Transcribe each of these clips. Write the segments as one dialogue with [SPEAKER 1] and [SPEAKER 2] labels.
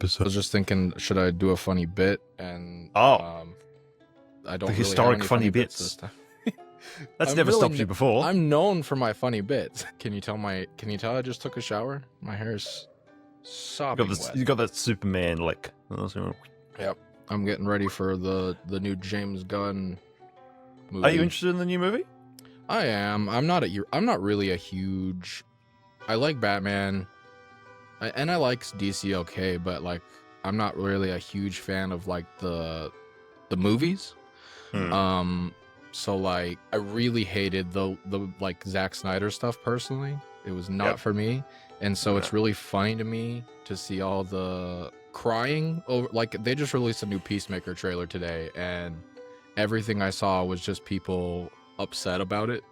[SPEAKER 1] episode.
[SPEAKER 2] I was just thinking, should I do a funny bit? And I don't
[SPEAKER 1] the
[SPEAKER 2] really
[SPEAKER 1] historic
[SPEAKER 2] have any
[SPEAKER 1] funny bits
[SPEAKER 2] this time.
[SPEAKER 1] That's never stopped you before.
[SPEAKER 2] I'm known for my funny bits. Can you tell I just took a shower? My hair is sopping wet.
[SPEAKER 1] You got that Superman lick.
[SPEAKER 2] Yep. I'm getting ready for the new James Gunn movie.
[SPEAKER 1] Are you interested in the new movie?
[SPEAKER 2] I am. I'm not really a huge. I like Batman, and I like DC okay, but like I'm not really a huge fan of like the movies. So like I really hated the like Zack Snyder stuff personally. It was not for me, and so it's really funny to me to see all the crying over. Like they just released a new Peacemaker trailer today, and everything I saw was just people upset about it.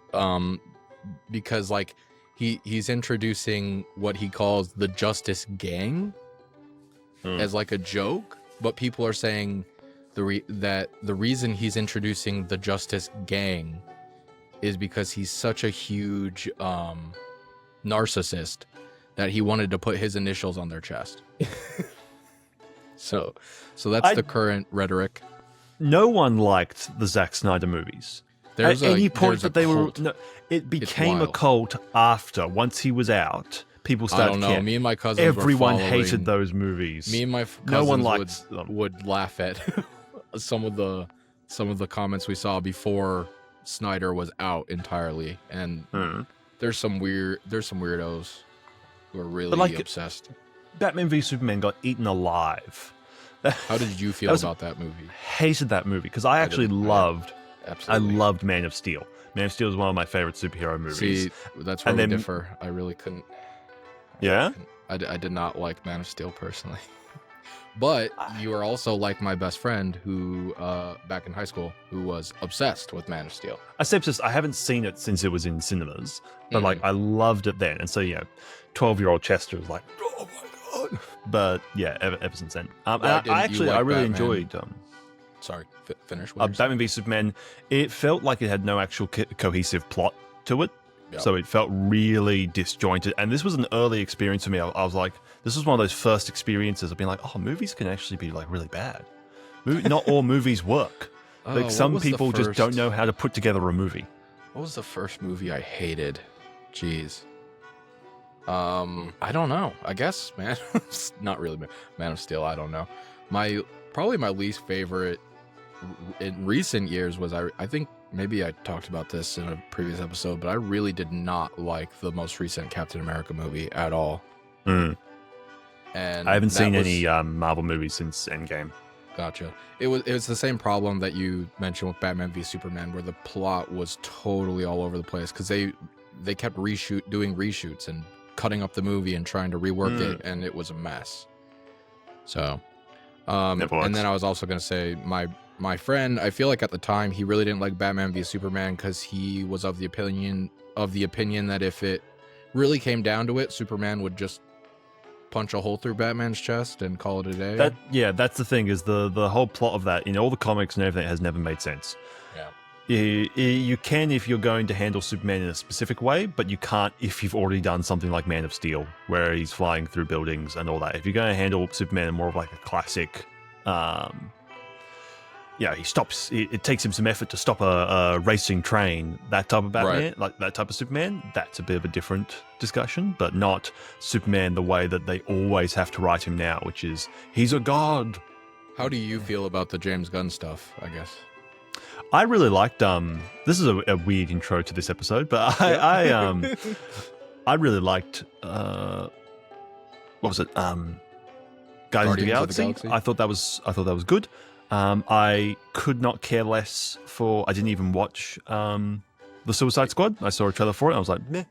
[SPEAKER 2] Because like he's introducing what he calls the Justice Gang as like a joke, but people are saying that the reason he's introducing the Justice Gang is because he's such a huge narcissist that he wanted to put his initials on their chest. so that's the current rhetoric.
[SPEAKER 1] No one liked the Zack Snyder movies. At any point that they were, it became a cult after. Once he was out, people started. I don't know.
[SPEAKER 2] Caring. Me and my cousins.
[SPEAKER 1] Everyone hated those movies.
[SPEAKER 2] Me and my cousins would laugh at some of the comments we saw before Snyder was out entirely, and there's some weirdos who are really obsessed.
[SPEAKER 1] Batman v Superman got eaten alive.
[SPEAKER 2] How did you feel about that movie?
[SPEAKER 1] Hated that movie because I actually loved.
[SPEAKER 2] Absolutely.
[SPEAKER 1] I loved Man of Steel. Man of Steel is one of my favorite superhero movies.
[SPEAKER 2] See, that's where we differ. I really couldn't.
[SPEAKER 1] Yeah?
[SPEAKER 2] I did not like Man of Steel personally. But you are also like my best friend who, back in high school, who was obsessed with Man of Steel.
[SPEAKER 1] I say obsessed. I haven't seen it since it was in cinemas, but like I loved it then. And so, 12-year-old Chester was like, oh my God. But yeah, ever since then. I really enjoyed...
[SPEAKER 2] Sorry, finish.
[SPEAKER 1] Batman v Superman, it felt like it had no actual cohesive plot to it. Yep. So it felt really disjointed. And this was an early experience for me. I was like, this was one of those first experiences of being like, oh, movies can actually be like really bad. Not all movies work. Like some people just don't know how to put together a movie.
[SPEAKER 2] What was the first movie I hated? Jeez. I don't know. I guess, man. Not really Man of Steel. I don't know. Probably my least favorite in recent years was I think maybe I talked about this in a previous episode, but I really did not like the most recent Captain America movie at all. And
[SPEAKER 1] I haven't seen any Marvel movies since Endgame.
[SPEAKER 2] Gotcha. It was the same problem that you mentioned with Batman v Superman, where the plot was totally all over the place because they kept doing reshoots and cutting up the movie and trying to rework it, and it was a mess. So. And then I was also going to say my friend, I feel like at the time he really didn't like Batman v Superman because he was of the opinion that if it really came down to it, Superman would just punch a hole through Batman's chest and call it a day.
[SPEAKER 1] That's the thing is the whole plot of that in all the comics and everything has never made sense. You can if you're going to handle Superman in a specific way, but you can't if you've already done something like Man of Steel, where he's flying through buildings and all that. If you're going to handle Superman in more of like a classic, he stops. It takes him some effort to stop a racing train. That type of Batman, like that type of Superman, that's a bit of a different discussion, but not Superman the way that they always have to write him now, which is he's a god.
[SPEAKER 2] How do you feel about the James Gunn stuff, I guess?
[SPEAKER 1] I really liked this is a weird intro to this episode, but I really liked what was it? Guardians of the Galaxy. I thought that was good. I could not care less for. I didn't even watch the Suicide Squad. I saw a trailer for it. And I was like, meh.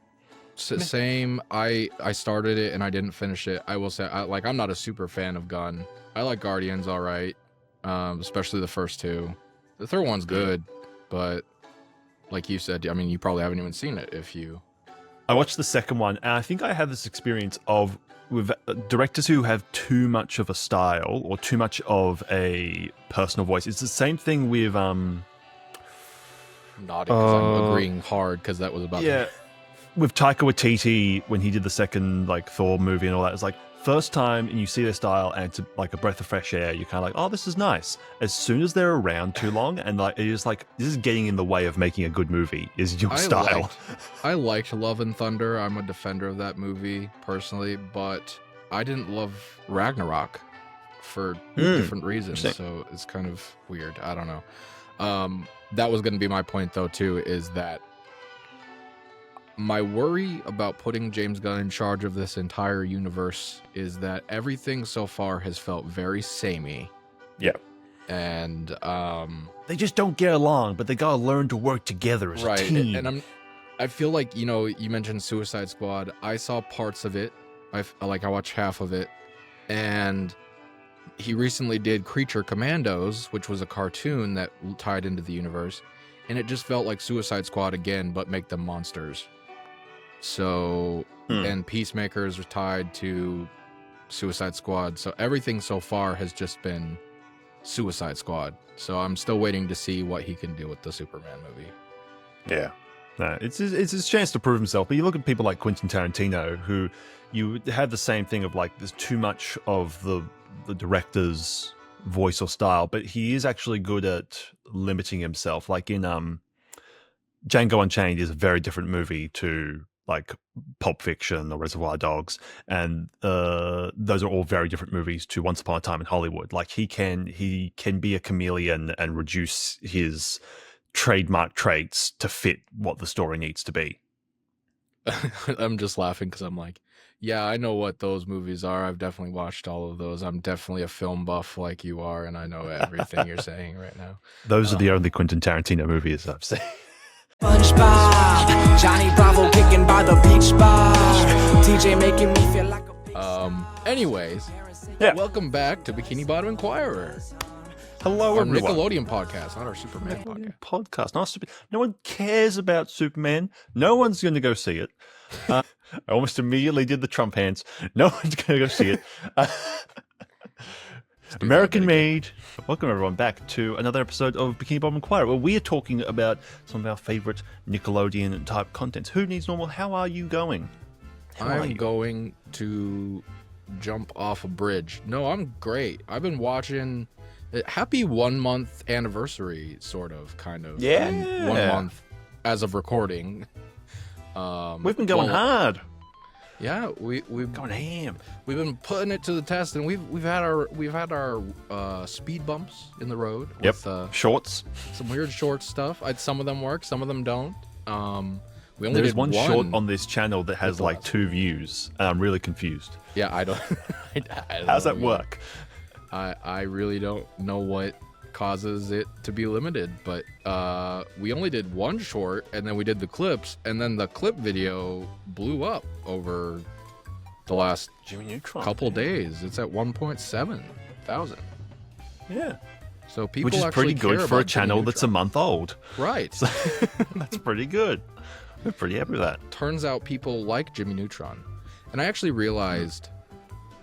[SPEAKER 2] Same. I started it and I didn't finish it. I will say, I'm not a super fan of Gunn. I like Guardians, all right, especially the first two. The third one's good, but like you said, I mean, you probably haven't even seen it if you...
[SPEAKER 1] I watched the second one, and I think I had this experience with directors who have too much of a style or too much of a personal voice. It's the same thing with... I'm
[SPEAKER 2] nodding because I'm agreeing hard because that was about...
[SPEAKER 1] with Taika Waititi when he did the second Thor movie and all that. It's like, first time and you see their style and it's like a breath of fresh air, you're kind of like, oh, this is nice. As soon as they're around too long and like it is like this is getting in the way of making a good movie is your style.
[SPEAKER 2] I liked Love and Thunder. I'm a defender of that movie personally, but I didn't love Ragnarok for different reasons. So it's kind of weird. I don't know. That was going to be my point though too, is that my worry about putting James Gunn in charge of this entire universe is that everything so far has felt very samey.
[SPEAKER 1] Yeah.
[SPEAKER 2] And
[SPEAKER 1] they just don't get along, but they gotta learn to work together as a team.
[SPEAKER 2] And I feel like, you know, you mentioned Suicide Squad. I saw parts of it. I watched half of it. And he recently did Creature Commandos, which was a cartoon that tied into the universe. And it just felt like Suicide Squad again, but make them monsters. So, and Peacemakers are tied to Suicide Squad. So everything so far has just been Suicide Squad. So I'm still waiting to see what he can do with the Superman movie.
[SPEAKER 1] Yeah. No, it's his chance to prove himself. But you look at people like Quentin Tarantino, who you have the same thing of like, there's too much of the director's voice or style, but he is actually good at limiting himself. Like in Django Unchained is a very different movie to like Pulp Fiction or Reservoir Dogs, and those are all very different movies to Once Upon a Time in Hollywood. Like he can be a chameleon and reduce his trademark traits to fit what the story needs to be.
[SPEAKER 2] I'm just laughing because I'm like, yeah, I know what those movies are. I've definitely watched all of those. I'm definitely a film buff like you are, and I know everything you're saying right now.
[SPEAKER 1] Those are the only Quentin Tarantino movies I've seen.
[SPEAKER 3] SpongeBob, Johnny Bravo kicking by the beach bar, TJ making me feel like a
[SPEAKER 2] anyways,
[SPEAKER 1] yeah.
[SPEAKER 2] Welcome back to Bikini Bottom Inquirer.
[SPEAKER 1] Hello,
[SPEAKER 2] our
[SPEAKER 1] everyone.
[SPEAKER 2] Nickelodeon podcast, not our Superman
[SPEAKER 1] podcast. Not no one cares about Superman. No one's going to go see it. I almost immediately did the Trump hands. No one's going to go see it. American made. Welcome everyone back to another episode of Bikini Bottom Inquirer, where we are talking about some of our favorite Nickelodeon type contents. Who needs normal? How are you going?
[SPEAKER 2] I'm going to jump off a bridge. No, I'm great. I've been watching. Happy 1 month anniversary, sort of, kind of.
[SPEAKER 1] Yeah.
[SPEAKER 2] 1 month as of recording.
[SPEAKER 1] We've been going hard.
[SPEAKER 2] Yeah, we've
[SPEAKER 1] going ham.
[SPEAKER 2] We've been putting it to the test, and we've had our speed bumps in the road.
[SPEAKER 1] Yep.
[SPEAKER 2] With,
[SPEAKER 1] shorts.
[SPEAKER 2] Some weird short stuff. Some of them work, some of them don't. We only
[SPEAKER 1] There's
[SPEAKER 2] did
[SPEAKER 1] one short on this channel that has like 2 views, and I'm really confused.
[SPEAKER 2] Yeah, I don't.
[SPEAKER 1] How's that work?
[SPEAKER 2] I really don't know what causes it to be limited, but we only did one short, and then we did the clips, and then the clip video blew up over the last couple days. It's at 1.7 thousand.
[SPEAKER 1] Yeah.
[SPEAKER 2] So people,
[SPEAKER 1] which is pretty good for a channel that's a month old.
[SPEAKER 2] Right.
[SPEAKER 1] So, that's pretty good. We're pretty happy with that.
[SPEAKER 2] Turns out people like Jimmy Neutron. And I actually realized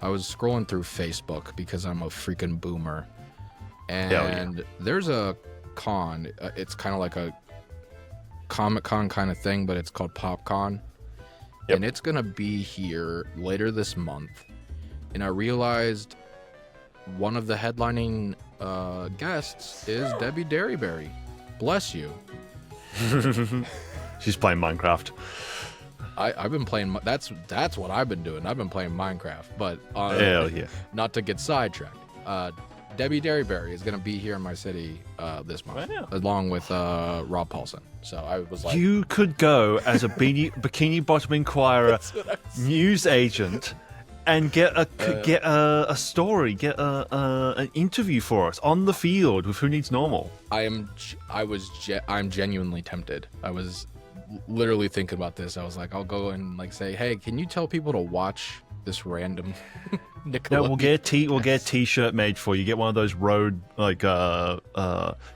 [SPEAKER 2] I was scrolling through Facebook because I'm a freaking boomer. And there's a con. It's kind of like a Comic-Con kind of thing, but it's called PopCon. Yep. And it's going to be here later this month. And I realized one of the headlining guests is Debbie Derryberry. Bless you.
[SPEAKER 1] She's playing Minecraft.
[SPEAKER 2] I've been playing. That's what I've been doing. I've been playing Minecraft, but
[SPEAKER 1] hell yeah.
[SPEAKER 2] Not to get sidetracked. Debbie Derryberry is going to be here in my city this month, along with Rob Paulson. So I was like,
[SPEAKER 1] you could go as a Bikini Bottom Inquirer news agent and get a story, get an interview for us on the field with Who Needs Normal.
[SPEAKER 2] I'm genuinely tempted. I was literally thinking about this. I was like, I'll go and like say, hey, can you tell people to watch this random Nickelodeon?
[SPEAKER 1] No, we'll get a t-shirt made for you. Get one of those Rode like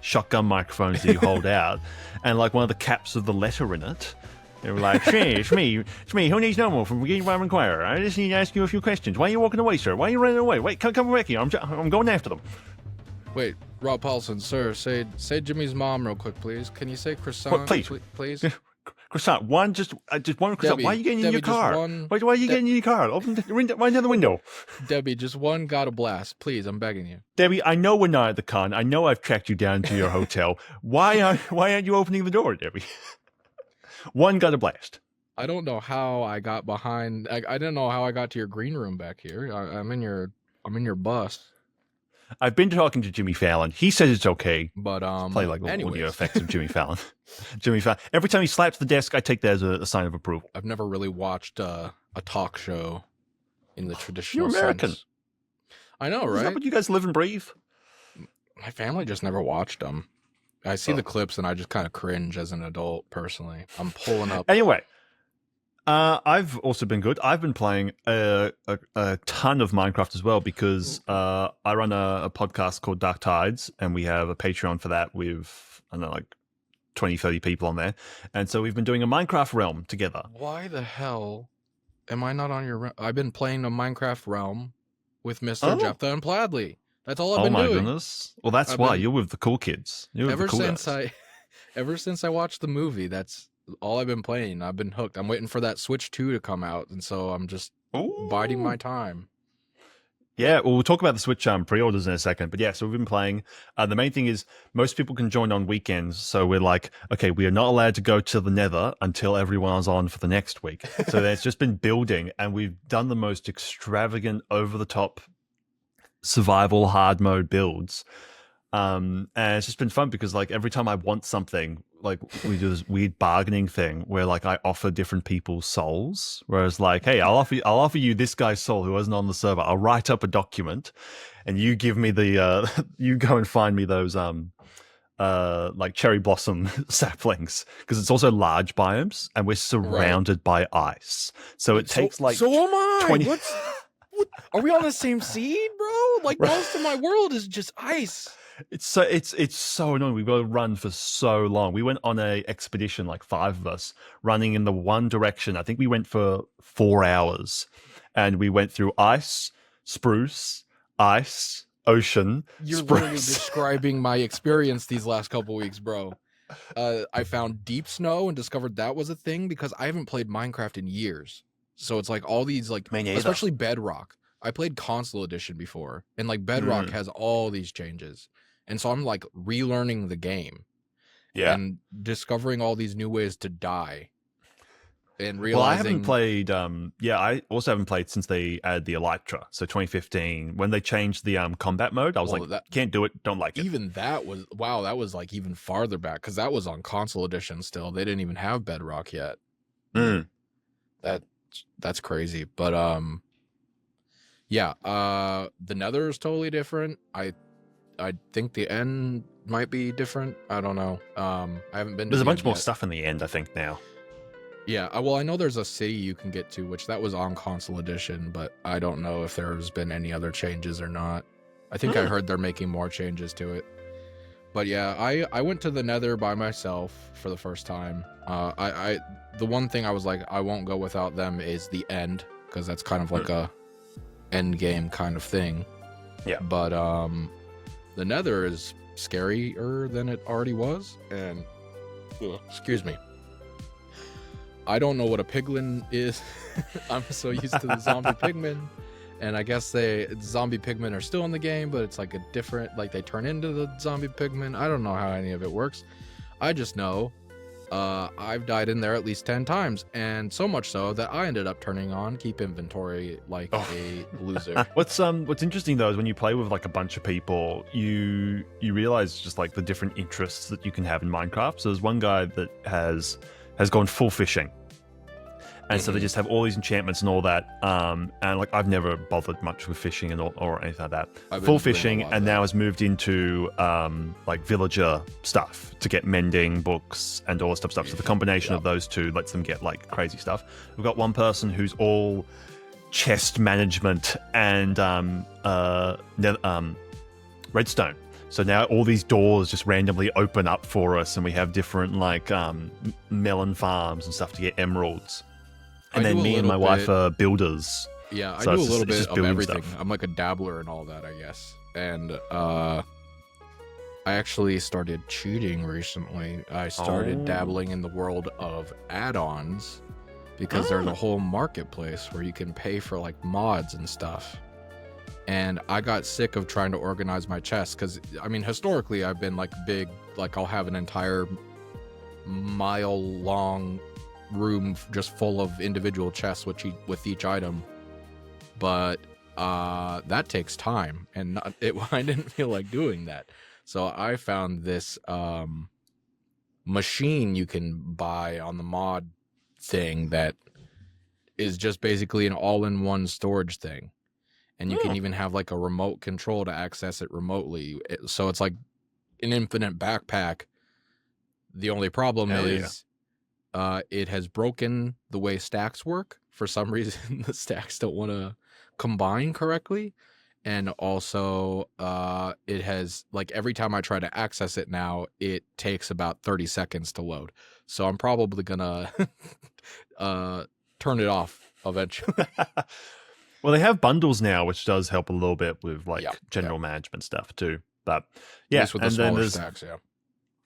[SPEAKER 1] shotgun microphones that you hold out, and like one of the caps with the letter in it. They were like, hey, it's me, Who Needs Normal from Bikini Bottom Inquirer. I just need to ask you a few questions. Why are you walking away, sir? Why are you running away? Wait, come back here. I'm going after them.
[SPEAKER 2] Wait, Rob Paulson, sir, say Jimmy's mom real quick, please. Can you say croissant,
[SPEAKER 1] please?
[SPEAKER 2] Please.
[SPEAKER 1] Croissant, one croissant.
[SPEAKER 2] Debbie,
[SPEAKER 1] Why are you getting in your
[SPEAKER 2] just
[SPEAKER 1] car?
[SPEAKER 2] one-
[SPEAKER 1] Why are you getting in your car? Open the window, right down the window.
[SPEAKER 2] Debbie, just one got a blast. Please, I'm begging you.
[SPEAKER 1] Debbie, I know we're not at the con. I know I've tracked you down to your hotel. Why aren't you opening the door, Debbie? One got a blast.
[SPEAKER 2] I don't know how I got behind. I didn't know how I got to your green room back here. I'm in your bus.
[SPEAKER 1] I've been talking to Jimmy Fallon. He says it's okay.
[SPEAKER 2] But
[SPEAKER 1] Play like the
[SPEAKER 2] anyways.
[SPEAKER 1] audio effects of Jimmy Fallon. Jimmy Fallon. Every time he slaps the desk, I take that as a sign of approval.
[SPEAKER 2] I've never really watched a talk show in the traditional
[SPEAKER 1] You're American.
[SPEAKER 2] sense. I know,
[SPEAKER 1] Is that
[SPEAKER 2] right?
[SPEAKER 1] what you guys live and breathe?
[SPEAKER 2] My family just never watched them. I see the clips and I just kind of cringe as an adult. Personally, I'm pulling up.
[SPEAKER 1] Anyway, I've also been good. I've been playing a ton of Minecraft as well because I run a podcast called Dark Tides, and we have a Patreon for that with, I don't know, like 20, 30 people on there. And so we've been doing a Minecraft realm together.
[SPEAKER 2] Why the hell am I not on your? I've been playing a Minecraft realm with Mr. Jephthah and Pladley. That's all I've been doing.
[SPEAKER 1] Oh my goodness! Well, that's why you're with the cool kids. You're with
[SPEAKER 2] Ever
[SPEAKER 1] the cool
[SPEAKER 2] since
[SPEAKER 1] guys.
[SPEAKER 2] ever since I watched the movie, that's all I've been playing. I've been hooked. I'm waiting for that Switch 2 to come out, and so I'm just biding my time.
[SPEAKER 1] Yeah, well, we'll talk about the Switch pre-orders in a second. But yeah, so we've been playing. The main thing is most people can join on weekends. So we're like, okay, we are not allowed to go to the Nether until everyone's on for the next week. So it's just been building, and we've done the most extravagant, over-the-top survival hard mode builds. And it's just been fun because like every time I want something, like we do this weird bargaining thing where like I offer different people's souls, whereas like, hey, I'll offer you this guy's soul who isn't on the server. I'll write up a document and you give me the you go and find me those like cherry blossom saplings, because it's also large biomes and we're surrounded by ice. So it takes like
[SPEAKER 2] so am I.
[SPEAKER 1] 20
[SPEAKER 2] What? Are we on the same seed, bro? Like most of my world is just ice.
[SPEAKER 1] It's so annoying. We've got to run for so long. We went on a expedition, like 5 of us, running in the one direction. I think we went for 4 hours, and we went through ice, spruce, ice, ocean.
[SPEAKER 2] You're
[SPEAKER 1] spruce.
[SPEAKER 2] literally describing my experience these last couple weeks, bro. I found deep snow and discovered that was a thing because I haven't played Minecraft in years. So it's like all these like, especially Bedrock. I played console edition before, and like Bedrock has all these changes. And so I'm like relearning the game, and discovering all these new ways to die, and realizing. Well,
[SPEAKER 1] I haven't played. I also haven't played since they added the Elytra. So 2015, when they changed the combat mode, I was can't do it, don't like it.
[SPEAKER 2] Even that was that was like even farther back because that was on console edition still. They didn't even have Bedrock yet. That's crazy, but the Nether is totally different. I think the end might be different. I don't know. I haven't been.
[SPEAKER 1] There's a bunch more stuff in the end, I think now.
[SPEAKER 2] Yeah, well, I know there's a city you can get to, which that was on console edition, but I don't know if there's been any other changes or not. I think I heard they're making more changes to it. But yeah, I went to the Nether by myself for the first time. The one thing I was like, I won't go without them is the end, because that's kind of like a end game kind of thing.
[SPEAKER 1] Yeah.
[SPEAKER 2] But the Nether is scarier than it already was, and excuse me. I don't know what a piglin is. I'm so used to the zombie pigmen. And I guess zombie pigmen are still in the game, but it's like a different, like they turn into the zombie pigmen. I don't know how any of it works. I just know I've died in there at least 10 times, and so much so that I ended up turning on keep inventory like a loser.
[SPEAKER 1] What's interesting though is when you play with like a bunch of people, you realize just like the different interests that you can have in Minecraft. So there's one guy that has gone full fishing. And so they just have all these enchantments and all that. And like I've never bothered much with fishing and or anything like that. Full fishing, and now has moved into like villager stuff to get mending books and all this stuff. So the combination of those two lets them get like crazy stuff. We've got one person who's all chest management and redstone. So now all these doors just randomly open up for us, and we have different like melon farms and stuff to get emeralds. And then me and my wife are builders.
[SPEAKER 2] Yeah, I do a little bit of everything. I'm like a dabbler and all that, I guess. And I I actually started cheating recently. I started dabbling in the world of add-ons because there's a whole marketplace where you can pay for like mods and stuff. And I got sick of trying to organize my chests because, I mean, historically I've been like big, like I'll have an entire mile-long room just full of individual chests with each item. But that takes time, and I didn't feel like doing that. So I found this machine you can buy on the mod thing that is just basically an all-in-one storage thing. And you can even have like a remote control to access it remotely. So it's like an infinite backpack. The only problem is it has broken the way stacks work. For some reason, the stacks don't want to combine correctly. And also it has, like, every time I try to access it now, it takes about 30 seconds to load. So I'm probably going to turn it off eventually.
[SPEAKER 1] Well, they have bundles now, which does help a little bit with like general management stuff too. But yeah,
[SPEAKER 2] with the smaller stacks,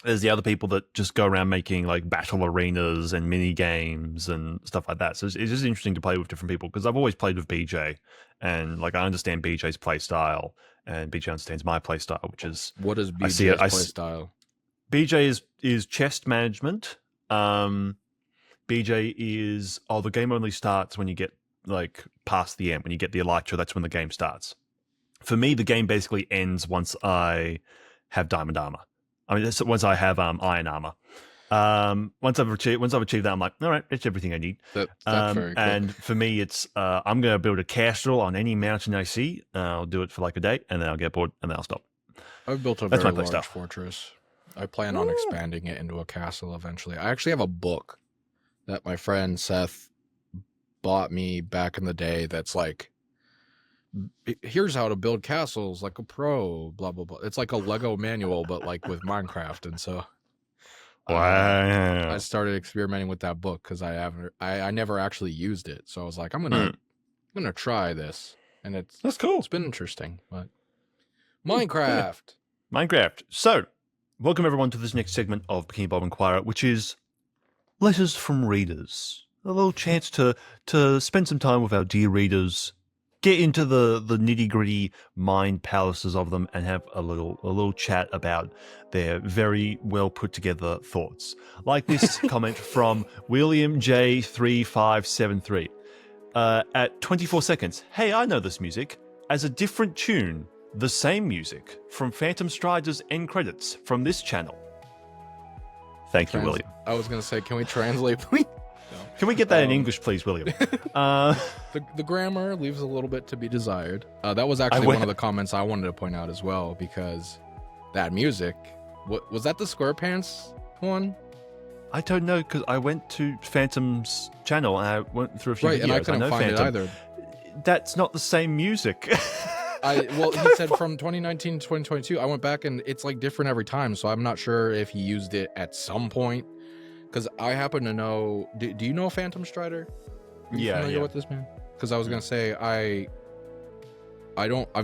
[SPEAKER 1] there's the other people that just go around making like battle arenas and mini games and stuff like that. So it's just interesting to play with different people because I've always played with BJ, and like I understand BJ's play style, and BJ understands my play style, which is
[SPEAKER 2] what is BJ's play style?
[SPEAKER 1] BJ is chest management. BJ is the game only starts when you get like past the end. When you get the elytra, that's when the game starts. For me, the game basically ends once I have diamond armor. I mean, once I have iron armor. Once I've achieved that, I'm like, all right, that's everything I need.
[SPEAKER 2] That's very cool.
[SPEAKER 1] And for me, it's I'm going to build a castle on any mountain I see. I'll do it for like a day, and then I'll get bored, and then I'll stop.
[SPEAKER 2] I've built a very large fortress. I plan on expanding it into a castle eventually. I actually have a book that my friend Seth bought me back in the day that's like, here's how to build castles like a pro, blah blah blah. It's like a Lego manual but like with Minecraft. And so I started experimenting with that book because I never actually used it. So I was like, I'm gonna try this, and that's cool. It's been interesting. But Minecraft.
[SPEAKER 1] So welcome everyone to this next segment of Bikini Bob Inquirer, which is letters from readers. A little chance to spend some time with our dear readers, get into the nitty-gritty mind palaces of them, and have a little chat about their very well put together thoughts. Like this comment from William J3573. At 24 seconds, hey, I know this music as a different tune, the same music from Phantom Strider's end credits from this channel. Thank you, William.
[SPEAKER 2] I was going to say, can we translate, please?
[SPEAKER 1] Can we get that in English, please, William?
[SPEAKER 2] The grammar leaves a little bit to be desired. That was actually one of the comments I wanted to point out as well, because that music, was that the SquarePants one?
[SPEAKER 1] I don't know, because I went to Phantom's channel and I went through a few videos.
[SPEAKER 2] And I couldn't find it either.
[SPEAKER 1] That's not the same music.
[SPEAKER 2] He said from 2019 to 2022. I went back and it's like different every time, so I'm not sure if he used it at some point. Because I happen to know. Do you know Phantom Strider? Are you familiar with this man? Because I was gonna say I've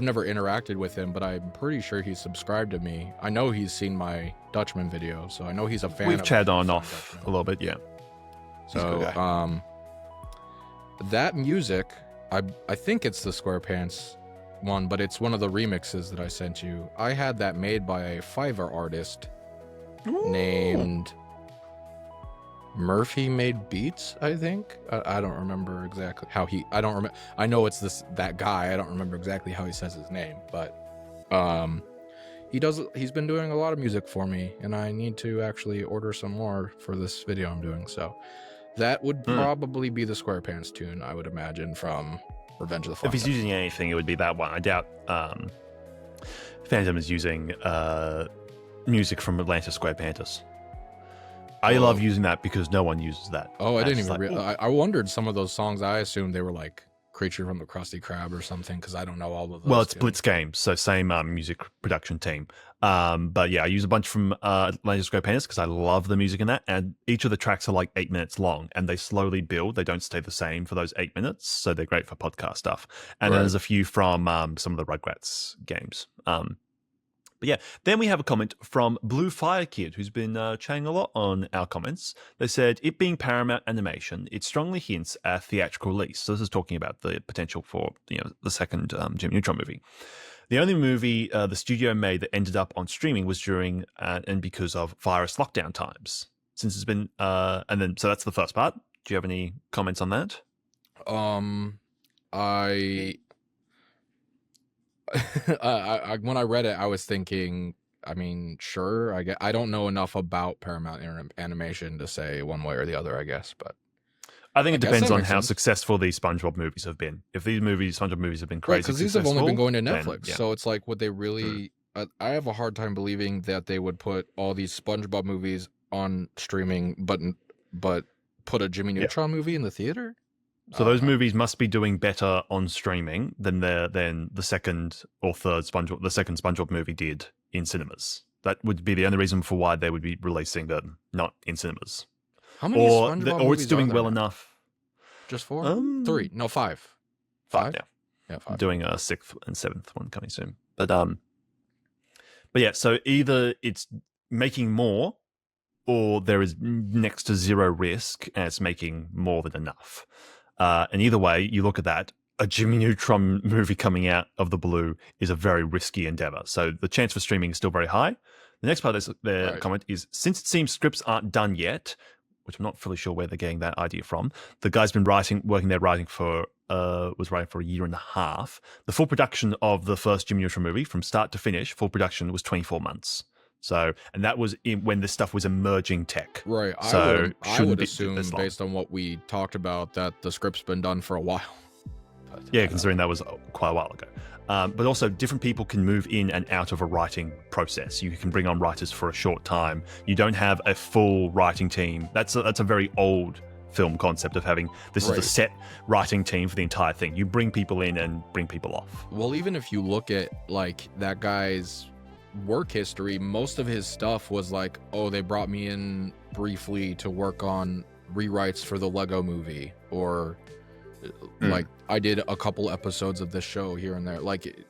[SPEAKER 2] never interacted with him, but I'm pretty sure he's subscribed to me. I know he's seen my Dutchman video, so I know he's a fan.
[SPEAKER 1] We've chatted on
[SPEAKER 2] off
[SPEAKER 1] Dutchman a little bit, yeah.
[SPEAKER 2] So that music, I think it's the SquarePants one, but it's one of the remixes that I sent you. I had that made by a Fiverr artist named Murphy Made Beats, I think. I don't remember exactly how I don't remember. I know it's that guy. I don't remember exactly how he says his name, but he's been doing a lot of music for me, and I need to actually order some more for this video I'm doing. So that would probably be the SquarePants tune, I would imagine, from Revenge of the Flying.
[SPEAKER 1] If he's using anything, it would be that one. I doubt Phantom is using music from Atlanta SquarePants. I love using that because no one uses that.
[SPEAKER 2] Oh, I didn't even realize. I wondered some of those songs. I assumed they were like Creature from the Krusty Krab or something, because I don't know all of those.
[SPEAKER 1] Well, it's Blitz Games, so same music production team. But yeah, I use a bunch from Atlanta SquarePants because I love the music in that. And each of the tracks are like 8 minutes long, and they slowly build. They don't stay the same for those 8 minutes, so they're great for podcast stuff. And then there's a few from some of the Rugrats games. But yeah, then we have a comment from Blue Fire Kid, who's been chatting a lot on our comments. They said, it being Paramount Animation, it strongly hints at theatrical release. So this is talking about the potential for the second Jimmy Neutron movie. The only movie the studio made that ended up on streaming was during and because of virus lockdown times. Since it's been, so that's the first part. Do you have any comments on that?
[SPEAKER 2] When I read it, I was thinking, I mean, sure. I don't know enough about Paramount Animation to say one way or the other, I guess. But
[SPEAKER 1] I think it depends on how successful these SpongeBob movies have been. If these SpongeBob movies have been crazy
[SPEAKER 2] because these have only been going to Netflix,
[SPEAKER 1] then,
[SPEAKER 2] so it's like, would they really? I have a hard time believing that they would put all these SpongeBob movies on streaming, but put a Jimmy Neutron movie in the theater.
[SPEAKER 1] So those movies must be doing better on streaming than the second or third SpongeBob movie did in cinemas. That would be the only reason for why they would be releasing them not in cinemas.
[SPEAKER 2] How many SpongeBob
[SPEAKER 1] or it's doing
[SPEAKER 2] movies are
[SPEAKER 1] well
[SPEAKER 2] there?
[SPEAKER 1] Enough.
[SPEAKER 2] Just 4? 3? No, 5.
[SPEAKER 1] 5?
[SPEAKER 2] Yeah, 5.
[SPEAKER 1] Doing a 6th and 7th one coming soon. But yeah, so either it's making more or there is next to zero risk and it's making more than enough. And either way, you look at that, a Jimmy Neutron movie coming out of the blue is a very risky endeavor. So the chance for streaming is still very high. The next part of their comment is, since it seems scripts aren't done yet, which I'm not fully sure where they're getting that idea from, the guy's been writing for a year and a half. The full production of the first Jimmy Neutron movie, from start to finish, full production was 24 months. So, and that was when this stuff was emerging tech.
[SPEAKER 2] Right.
[SPEAKER 1] So
[SPEAKER 2] I would assume, based on what we talked about, that the script's been done for a while. But,
[SPEAKER 1] yeah, considering that was quite a while ago. But also, different people can move in and out of a writing process. You can bring on writers for a short time. You don't have a full writing team. That's a very old film concept of having this is a set writing team for the entire thing. You bring people in and bring people off.
[SPEAKER 2] Well, even if you look at like that guy's work history, most of his stuff was like, oh, they brought me in briefly to work on rewrites for the Lego movie, or like I did a couple episodes of this show here and there. Like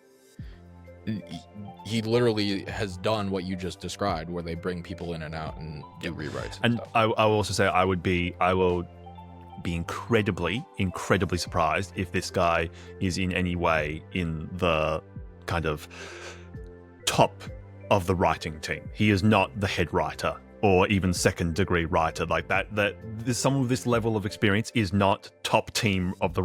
[SPEAKER 2] he literally has done what you just described, where they bring people in and out and do rewrites and stuff.
[SPEAKER 1] I will also say I will be incredibly surprised if this guy is in any way in the kind of top of the writing team. He is not the head writer or even second degree writer like that. Some of this level of experience is not top team of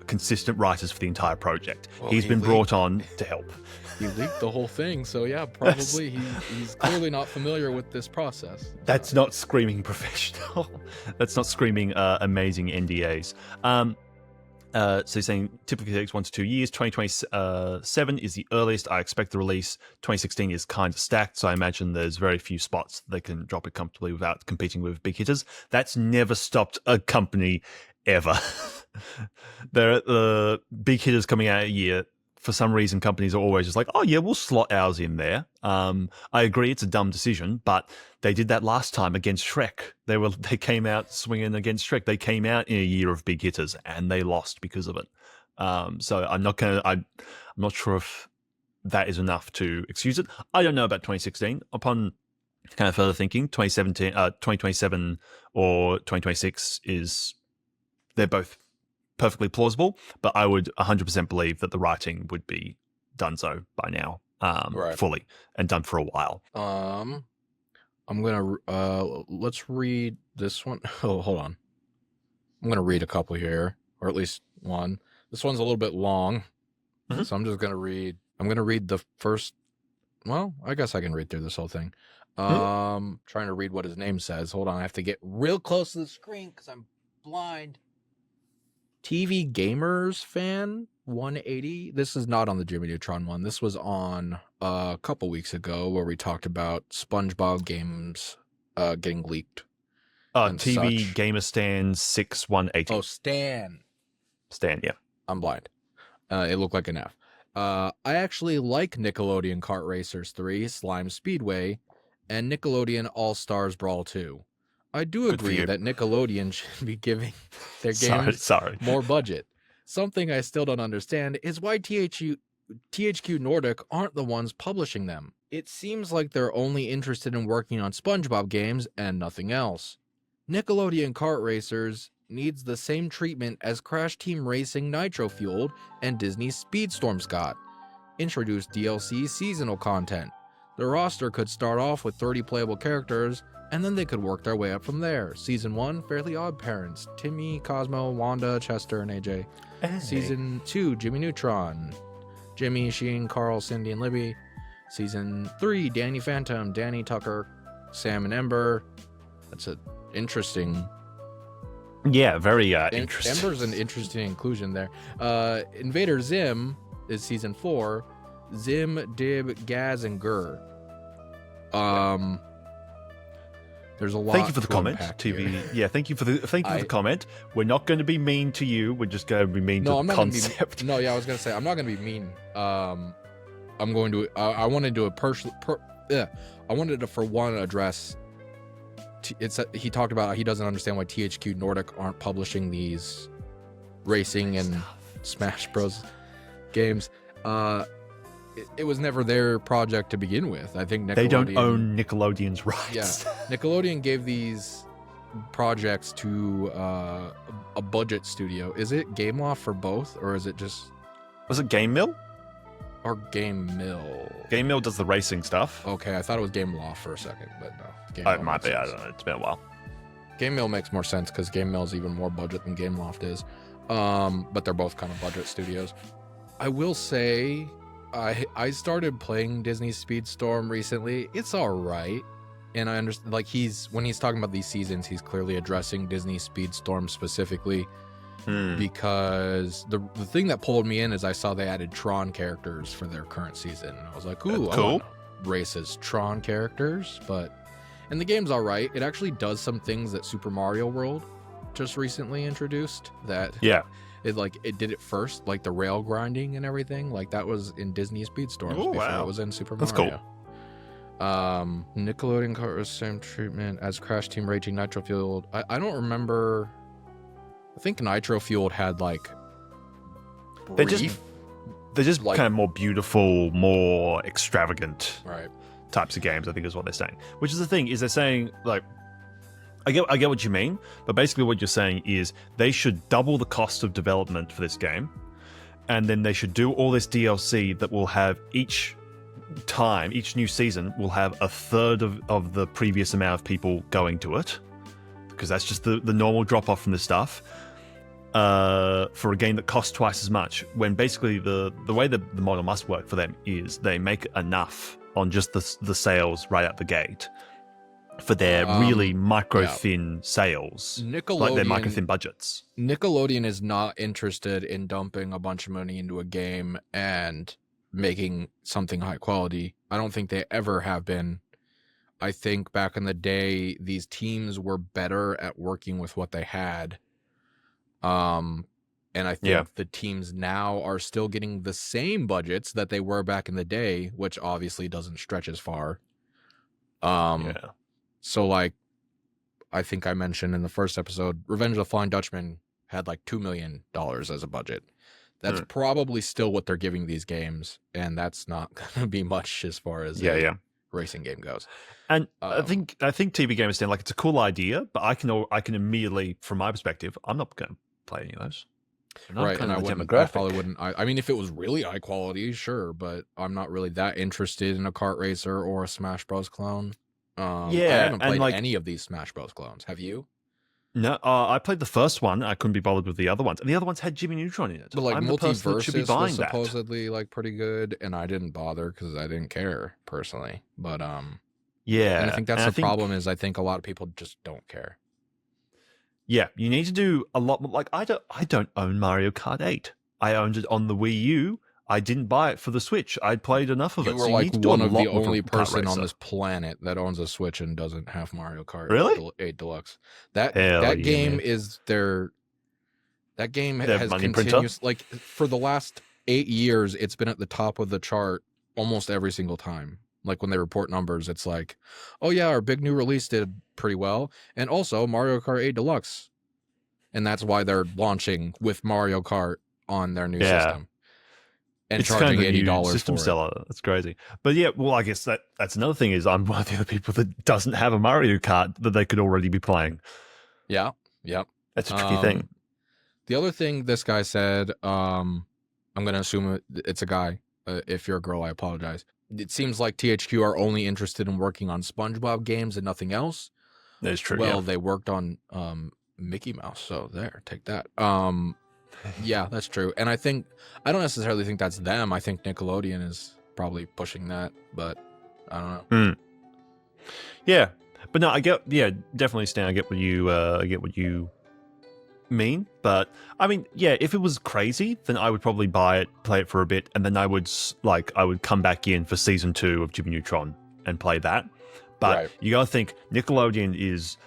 [SPEAKER 1] consistent writers for the entire project. Well, he's been brought on to help.
[SPEAKER 2] He leaked the whole thing, so yeah, probably he's clearly not familiar with this process.
[SPEAKER 1] That's not screaming professional. That's not screaming amazing NDAs. So he's saying typically takes 1 to 2 years. 2027 is the earliest I expect the release. 2016 is kind of stacked, so I imagine there's very few spots they can drop it comfortably without competing with big hitters. That's never stopped a company ever. There are the big hitters coming out a year. For some reason, companies are always just like, oh yeah, we'll slot ours in there. I agree it's a dumb decision, but they did that last time against Shrek. They came out swinging against Shrek. They came out in a year of big hitters and they lost because of it. So I'm not sure if that is enough to excuse it. I don't know about 2016. Upon kind of further thinking, 2027 or 2026 they're both perfectly plausible, but I would 100% believe that the writing would be done so by now, fully, and done for a while.
[SPEAKER 2] I'm gonna let's read this one. Oh, hold on. I'm gonna read a couple here, or at least one. This one's a little bit long, so I'm just gonna read. I'm gonna read the first. Well, I guess I can read through this whole thing. Trying to read what his name says. Hold on, I have to get real close to the screen because I'm blind. TV Gamers Fan 180. This is not on the Jimmy Neutron one. This was on a couple weeks ago where we talked about SpongeBob games getting leaked.
[SPEAKER 1] TV such. Gamer Stan 6180.
[SPEAKER 2] Oh, Stan, yeah. I'm blind. It looked like an F. I actually like Nickelodeon Kart Racers 3, Slime Speedway, and Nickelodeon All-Stars Brawl 2. I do agree that Nickelodeon should be giving their games more budget. Something I still don't understand is why THQ THQ Nordic aren't the ones publishing them. It seems like they're only interested in working on SpongeBob games and nothing else. Nickelodeon Kart Racers needs the same treatment as Crash Team Racing Nitro Fueled and Disney's Speedstorm got. Introduce DLC seasonal content. The roster could start off with 30 playable characters, and then they could work their way up from there. Season 1, Fairly Odd Parents, Timmy, Cosmo, Wanda, Chester, and AJ.
[SPEAKER 1] Hey.
[SPEAKER 2] Season 2, Jimmy Neutron, Jimmy, Sheen, Carl, Cindy, and Libby. Season 3, Danny Phantom, Danny Tucker, Sam, and Ember. That's an interesting...
[SPEAKER 1] Yeah, very interesting.
[SPEAKER 2] Ember's an interesting inclusion there. Invader Zim is Season 4. Zim, Dib, Gaz, and Gur. There's a lot.
[SPEAKER 1] Thank you for the comment, TV.
[SPEAKER 2] Here.
[SPEAKER 1] Yeah, thank you for the comment. We're not going to be mean to you. We're just going to be mean to the concept.
[SPEAKER 2] I was going to say I'm not going to be mean. I'm going to. I wanted to I wanted to for one address. He talked about how he doesn't understand why THQ Nordic aren't publishing these racing and Smash Bros. Games. It was never their project to begin with. I think
[SPEAKER 1] they don't own Nickelodeon's rights.
[SPEAKER 2] Yeah, Nickelodeon gave these projects to a budget studio. Is it Gameloft for both, or is it just?
[SPEAKER 1] Was it Game Mill?
[SPEAKER 2] Or Game Mill?
[SPEAKER 1] Game Mill does the racing stuff.
[SPEAKER 2] Okay, I thought it was Gameloft for a second, but no.
[SPEAKER 1] It might be. I don't know. It's been a while.
[SPEAKER 2] Game Mill makes more sense because Game Mill is even more budget than Gameloft is. But they're both kind of budget studios. I will say, I started playing Disney Speedstorm recently. It's all right, and I understand. Like when he's talking about these seasons, he's clearly addressing Disney Speedstorm specifically. Because the thing that pulled me in is I saw they added Tron characters for their current season. And I was like, ooh, I want to race as Tron characters. And the game's all right. It actually does some things that Super Mario World just recently introduced. It did it first, like the rail grinding and everything. Like that was in Disney Speedstorm before it was in Super Mario.
[SPEAKER 1] That's
[SPEAKER 2] cool. Nickelodeon Kart was same treatment as Crash Team Racing Nitro Fueled. I don't remember. I think Nitro Fueled had like
[SPEAKER 1] they're just like, kind of more beautiful, more extravagant types of games, I think is what they're saying. Which is the thing, is they're saying like I get what you mean, but basically what you're saying is they should double the cost of development for this game, and then they should do all this DLC that will have each new season will have a third of the previous amount of people going to it, because that's just the normal drop off from this stuff. For a game that costs twice as much, when basically the way the model must work for them is they make enough on just the sales right out the gate for their really micro-thin sales, like their micro-thin budgets.
[SPEAKER 2] Nickelodeon is not interested in dumping a bunch of money into a game and making something high quality. I don't think they ever have been. I think back in the day, these teams were better at working with what they had. And I think the teams now are still getting the same budgets that they were back in the day, which obviously doesn't stretch as far. So like, I think I mentioned in the first episode, Revenge of the Flying Dutchman had like $2 million as a budget. That's probably still what they're giving these games, and that's not going to be much as far as racing game goes.
[SPEAKER 1] And I think TV Gamer stand like it's a cool idea, but I can immediately, from my perspective, I'm not going to play any of those.
[SPEAKER 2] Right, and I probably wouldn't. I mean, if it was really high quality, sure, but I'm not really that interested in a kart racer or a Smash Bros. Clone. I haven't played any of these Smash Bros. Clones. Have you?
[SPEAKER 1] No, I played the first one. I couldn't be bothered with the other ones, and the other ones had Jimmy Neutron in it.
[SPEAKER 2] But like Multiversus was supposedly
[SPEAKER 1] that.
[SPEAKER 2] like pretty good, and I didn't bother because I didn't care personally. But and
[SPEAKER 1] I
[SPEAKER 2] think that's the problem is I think a lot of people just don't care.
[SPEAKER 1] Yeah, you need to do a lot more. Like I don't own Mario Kart 8. I owned it on the Wii U. I didn't buy it for the Switch. I'd played enough of it.
[SPEAKER 2] You were like one of the only person on this planet that owns a Switch and doesn't have Mario Kart 8 Deluxe. That game is their. That game has continuous, like for the last 8 years, it's been at the top of the chart almost every single time. Like when they report numbers, it's like, oh yeah, our big new release did pretty well, and also Mario Kart 8 Deluxe, and that's why they're launching with Mario Kart on their new system. and
[SPEAKER 1] It's
[SPEAKER 2] charging
[SPEAKER 1] kind of a new
[SPEAKER 2] $80
[SPEAKER 1] system
[SPEAKER 2] for it.
[SPEAKER 1] seller. That's crazy. But yeah, well, I guess that's another thing is I'm one of the other people that doesn't have a Mario Kart that they could already be playing.
[SPEAKER 2] Yeah, yep.
[SPEAKER 1] That's a tricky thing.
[SPEAKER 2] The other thing this guy said, I'm going to assume it's a guy. If you're a girl, I apologize. It seems like THQ are only interested in working on SpongeBob games and nothing else.
[SPEAKER 1] That is true.
[SPEAKER 2] Well, they worked on Mickey Mouse, so there, take that. Yeah, that's true. And I don't necessarily think that's them. I think Nickelodeon is probably pushing that, but I don't know.
[SPEAKER 1] Yeah, but no, definitely, Stan. I get what you mean, but I mean, yeah, if it was crazy, then I would probably buy it, play it for a bit, and then I would come back in for season 2 of Jimmy Neutron and play that. But you gotta think Nickelodeon is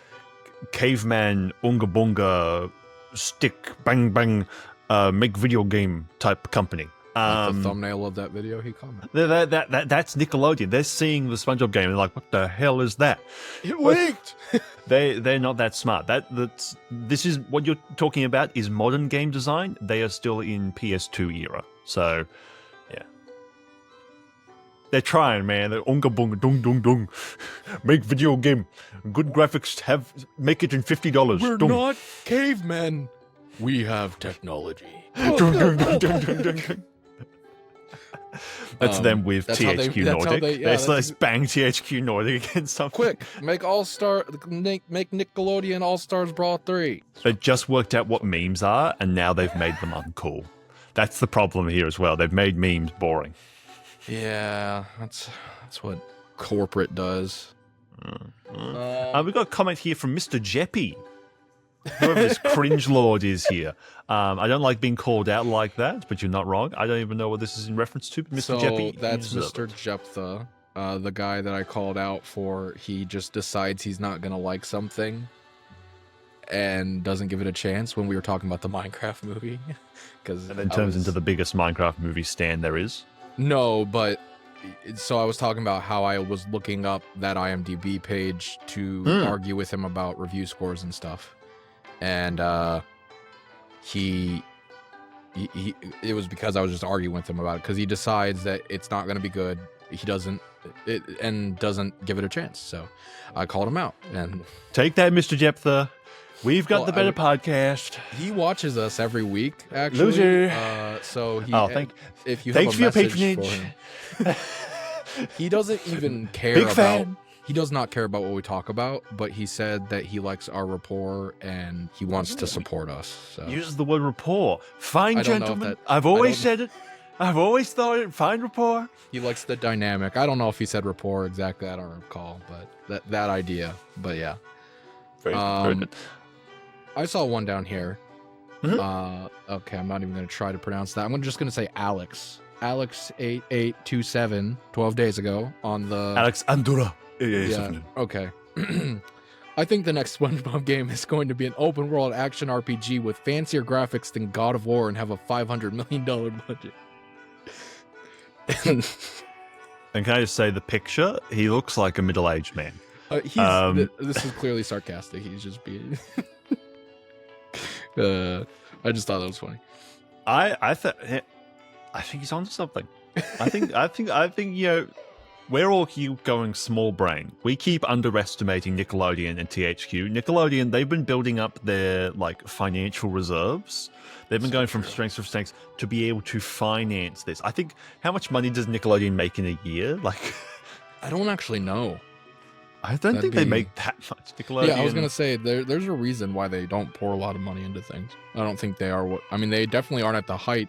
[SPEAKER 1] caveman unga bunga stick bang bang make video game type company.
[SPEAKER 2] Like the thumbnail of that video he commented.
[SPEAKER 1] That's Nickelodeon. They're seeing the SpongeBob game and they're like, what the hell is that?
[SPEAKER 2] It leaked.
[SPEAKER 1] They're not that smart. This is what you're talking about is modern game design. They are still in PS2 era. So yeah. They're trying, man. They're unga bunga dung dung dung. Make video game. Good graphics make it in $50.
[SPEAKER 2] We're
[SPEAKER 1] dung.
[SPEAKER 2] not cavemen. We have technology.
[SPEAKER 1] Dung, dung, dung, dung, dung, dung. That's them with THQ Nordic. Let's bang THQ Nordic against something.
[SPEAKER 2] Quick, make Nickelodeon All Stars Brawl 3.
[SPEAKER 1] They just worked out what memes are, and now they've made them uncool. That's the problem here as well. They've made memes boring.
[SPEAKER 2] Yeah, that's what corporate does.
[SPEAKER 1] We've got a comment here from Mr. Jeppy. Whoever this cringe lord is here. I don't like being called out like that, but you're not wrong. I don't even know what this is in reference to, but Mr. Jeppy.
[SPEAKER 2] That's Mr. Jephthah, the guy that I called out for. He just decides he's not going to like something and doesn't give it a chance when we were talking about the Minecraft movie.
[SPEAKER 1] And then turns into the biggest Minecraft movie stan there is.
[SPEAKER 2] No, but so I was talking about how I was looking up that IMDb page to argue with him about review scores and stuff. And it was because I was just arguing with him about it, because he decides that it's not going to be good. He doesn't give it a chance. So I called him out. And
[SPEAKER 1] take that, Mr. Jephthah. We've got the better podcast.
[SPEAKER 2] He watches us every week, actually.
[SPEAKER 1] Loser.
[SPEAKER 2] So he. If you
[SPEAKER 1] thanks
[SPEAKER 2] have a
[SPEAKER 1] for your
[SPEAKER 2] message
[SPEAKER 1] patronage.
[SPEAKER 2] for him, he doesn't even care
[SPEAKER 1] Big
[SPEAKER 2] about.
[SPEAKER 1] fan.
[SPEAKER 2] He does not care about what we talk about, but he said that he likes our rapport and he wants to support us. So.
[SPEAKER 1] Uses the word rapport. Fine, gentlemen. I've always said it. I've always thought it. Fine rapport.
[SPEAKER 2] He likes the dynamic. I don't know if he said rapport exactly. I don't recall, but that idea. But yeah.
[SPEAKER 1] Very good.
[SPEAKER 2] I saw one down here.
[SPEAKER 1] Mm-hmm.
[SPEAKER 2] Okay, I'm not even going to try to pronounce that. I'm just going to say Alex. Alex8827, 12 days ago on the...
[SPEAKER 1] Alex Andura.
[SPEAKER 2] Yeah, okay. I think the next SpongeBob game is going to be an open world action RPG with fancier graphics than God of War and have a $500 million budget.
[SPEAKER 1] And can I just say the picture? He looks like a middle-aged man.
[SPEAKER 2] This is clearly sarcastic. He's just being... I just thought that was funny.
[SPEAKER 1] I think he's onto something. I think we're all going small brain. We keep underestimating Nickelodeon and THQ. Nickelodeon, they've been building up their financial reserves. They've been going from strength to strength to be able to finance this. I think, how much money does Nickelodeon make in a year?
[SPEAKER 2] I don't actually know.
[SPEAKER 1] I don't think they make that much. Nickelodeon.
[SPEAKER 2] Yeah, I was gonna say there's a reason why they don't pour a lot of money into things. I don't think they are they definitely aren't at the height.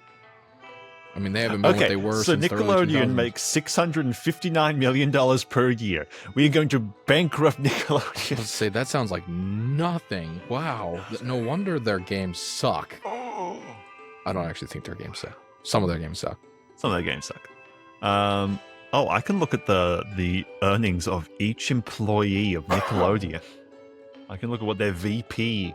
[SPEAKER 2] They haven't been what they were.
[SPEAKER 1] So
[SPEAKER 2] since
[SPEAKER 1] Nickelodeon makes $659 million per year. We are going to bankrupt Nickelodeon.
[SPEAKER 2] Let's say that sounds like nothing. Wow, no wonder their games suck. I don't actually think their games suck. Some of their games suck.
[SPEAKER 1] I can look at the earnings of each employee of Nickelodeon. I can look at what their VP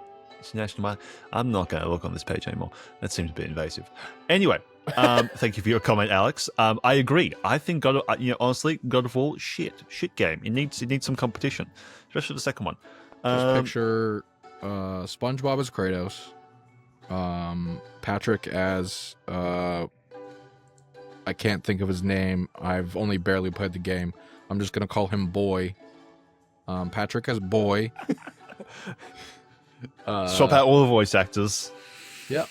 [SPEAKER 1] international. I'm not going to look on this page anymore. That seems a bit invasive. Anyway, thank you for your comment, Alex. I agree. I think honestly, God of War, shit game. It needs some competition, especially the second one.
[SPEAKER 2] Just picture SpongeBob as Kratos, Patrick as I can't think of his name. I've only barely played the game. I'm just gonna call him Boy. Patrick as Boy.
[SPEAKER 1] Swap out all the voice actors.
[SPEAKER 2] Yep.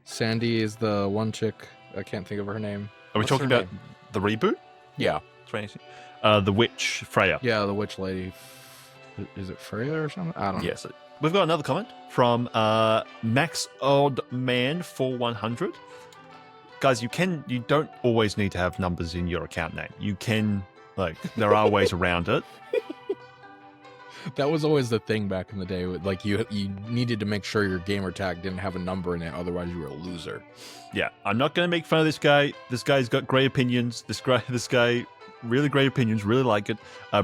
[SPEAKER 2] Sandy is the one chick. I can't think of her name.
[SPEAKER 1] Are we talking about the reboot?
[SPEAKER 2] Yeah.
[SPEAKER 1] The witch, Freya.
[SPEAKER 2] Yeah, the witch lady. Is it Freya or something? I don't know.
[SPEAKER 1] Yes. We've got another comment from Max Oddman 4100. Guys, you don't always need to have numbers in your account name. You can, there are ways around it.
[SPEAKER 2] That was always the thing back in the day. Like you needed to make sure your gamer tag didn't have a number in it, otherwise you were a loser.
[SPEAKER 1] Yeah, I'm not going to make fun of this guy. This guy's got great opinions. This guy, really great opinions. Really like it.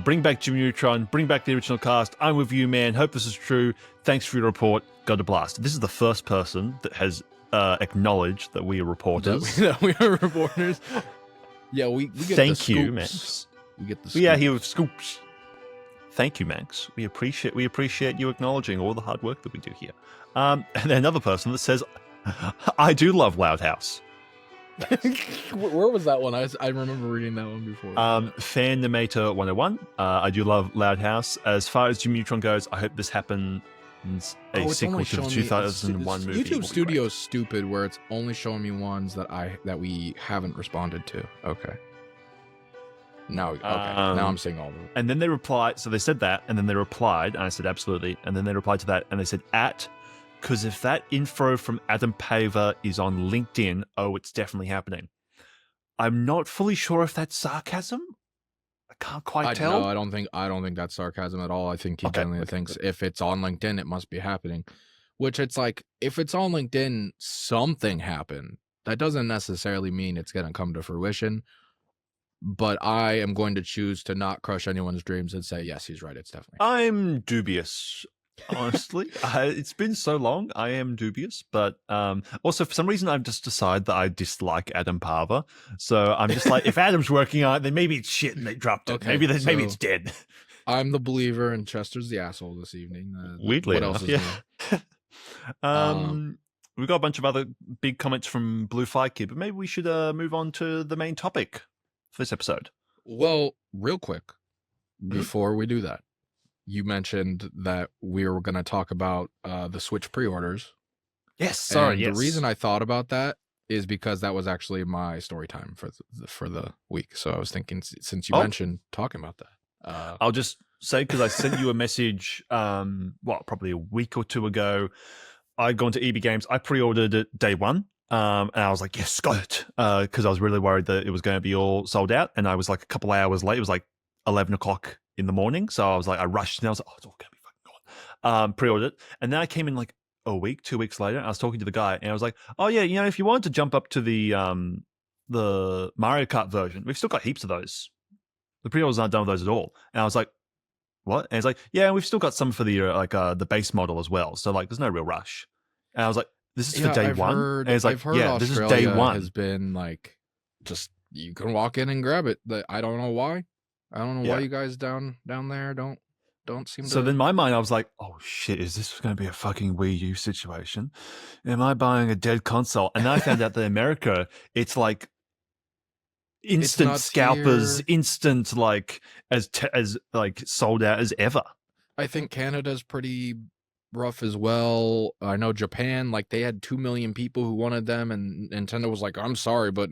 [SPEAKER 1] Bring back Jimmy Neutron. Bring back the original cast. I'm with you, man. Hope this is true. Thanks for your report. Got a blast. This is the first person that has acknowledged that we are reporters.
[SPEAKER 2] That we are reporters. Yeah, we get
[SPEAKER 1] Thank
[SPEAKER 2] the
[SPEAKER 1] you,
[SPEAKER 2] scoops.
[SPEAKER 1] Max.
[SPEAKER 2] We get the scoops.
[SPEAKER 1] We are here with scoops. Thank you, Max. We appreciate you acknowledging all the hard work that we do here. And then another person that says, I do love Loud House.
[SPEAKER 2] Where was that one? I remember reading that one before.
[SPEAKER 1] Fanimator 101. I do love Loud House. As far as Jimmy Neutron goes, I hope this happens a sequel to the 2001 movie.
[SPEAKER 2] YouTube Studio is stupid where it's only showing me ones that we haven't responded to. Okay. Now I'm seeing all of them.
[SPEAKER 1] And then they replied, so they said that, and then they replied, and I said absolutely, and then they replied to that, and they said because if that info from Adam Paver is on LinkedIn, it's definitely happening. I'm not fully sure if that's sarcasm. I can't quite tell.
[SPEAKER 2] No, I don't think that's sarcasm at all. I think he genuinely thinks if it's on LinkedIn, it must be happening. Which it's like, if it's on LinkedIn, something happened. That doesn't necessarily mean it's going to come to fruition. But I am going to choose to not crush anyone's dreams and say, yes, he's right. It's definitely.
[SPEAKER 1] I'm dubious, honestly. It's been so long. I am dubious. But also, for some reason, I've just decided that I dislike Adam Paver. So I'm just like, if Adam's working on it, then maybe it's shit and they dropped it.
[SPEAKER 2] Okay,
[SPEAKER 1] maybe it's dead.
[SPEAKER 2] I'm the believer and Chester's the asshole this evening.
[SPEAKER 1] Weirdly
[SPEAKER 2] what
[SPEAKER 1] enough,
[SPEAKER 2] else is
[SPEAKER 1] new? We've got a bunch of other big comments from Blue Fire Kid, but maybe we should move on to the main topic for this episode.
[SPEAKER 2] Well, real quick, before we do that, you mentioned that we were going to talk about the Switch pre-orders.
[SPEAKER 1] Yes, sorry.
[SPEAKER 2] The reason I thought about that is because that was actually my story time for the week. So I was thinking, since you mentioned talking about that,
[SPEAKER 1] I'll just say, because I sent you a message, probably a week or two ago. I'd gone to EB Games. I pre-ordered it day one. And I was like, yes, got it. Because I was really worried that it was going to be all sold out. And I was like a couple hours late. It was like 11 o'clock in the morning. So I was like, I rushed and I was like, it's all going to be fucking gone. Pre-ordered it. And then I came in like a week, 2 weeks later. And I was talking to the guy and I was like, oh yeah, if you wanted to jump up to the Mario Kart version, we've still got heaps of those. The pre-orders aren't done with those at all. And I was like, what? And it's like, yeah, we've still got some for the base model as well. So like, there's no real rush. And I was like, this is for day one. And it's like,
[SPEAKER 2] I've heard
[SPEAKER 1] this is
[SPEAKER 2] Australia
[SPEAKER 1] day one.
[SPEAKER 2] Has been like, just you can walk in and grab it. I don't know why. I don't know why you guys down there don't seem to.
[SPEAKER 1] So then in my mind, I was like, oh shit, is this going to be a fucking Wii U situation? Am I buying a dead console? And then I found out that in America, it's like instant scalpers, instant like as like sold out as ever.
[SPEAKER 2] I think Canada's pretty rough as well. I know Japan, like they had 2 million people who wanted them, and Nintendo was like, I'm sorry, but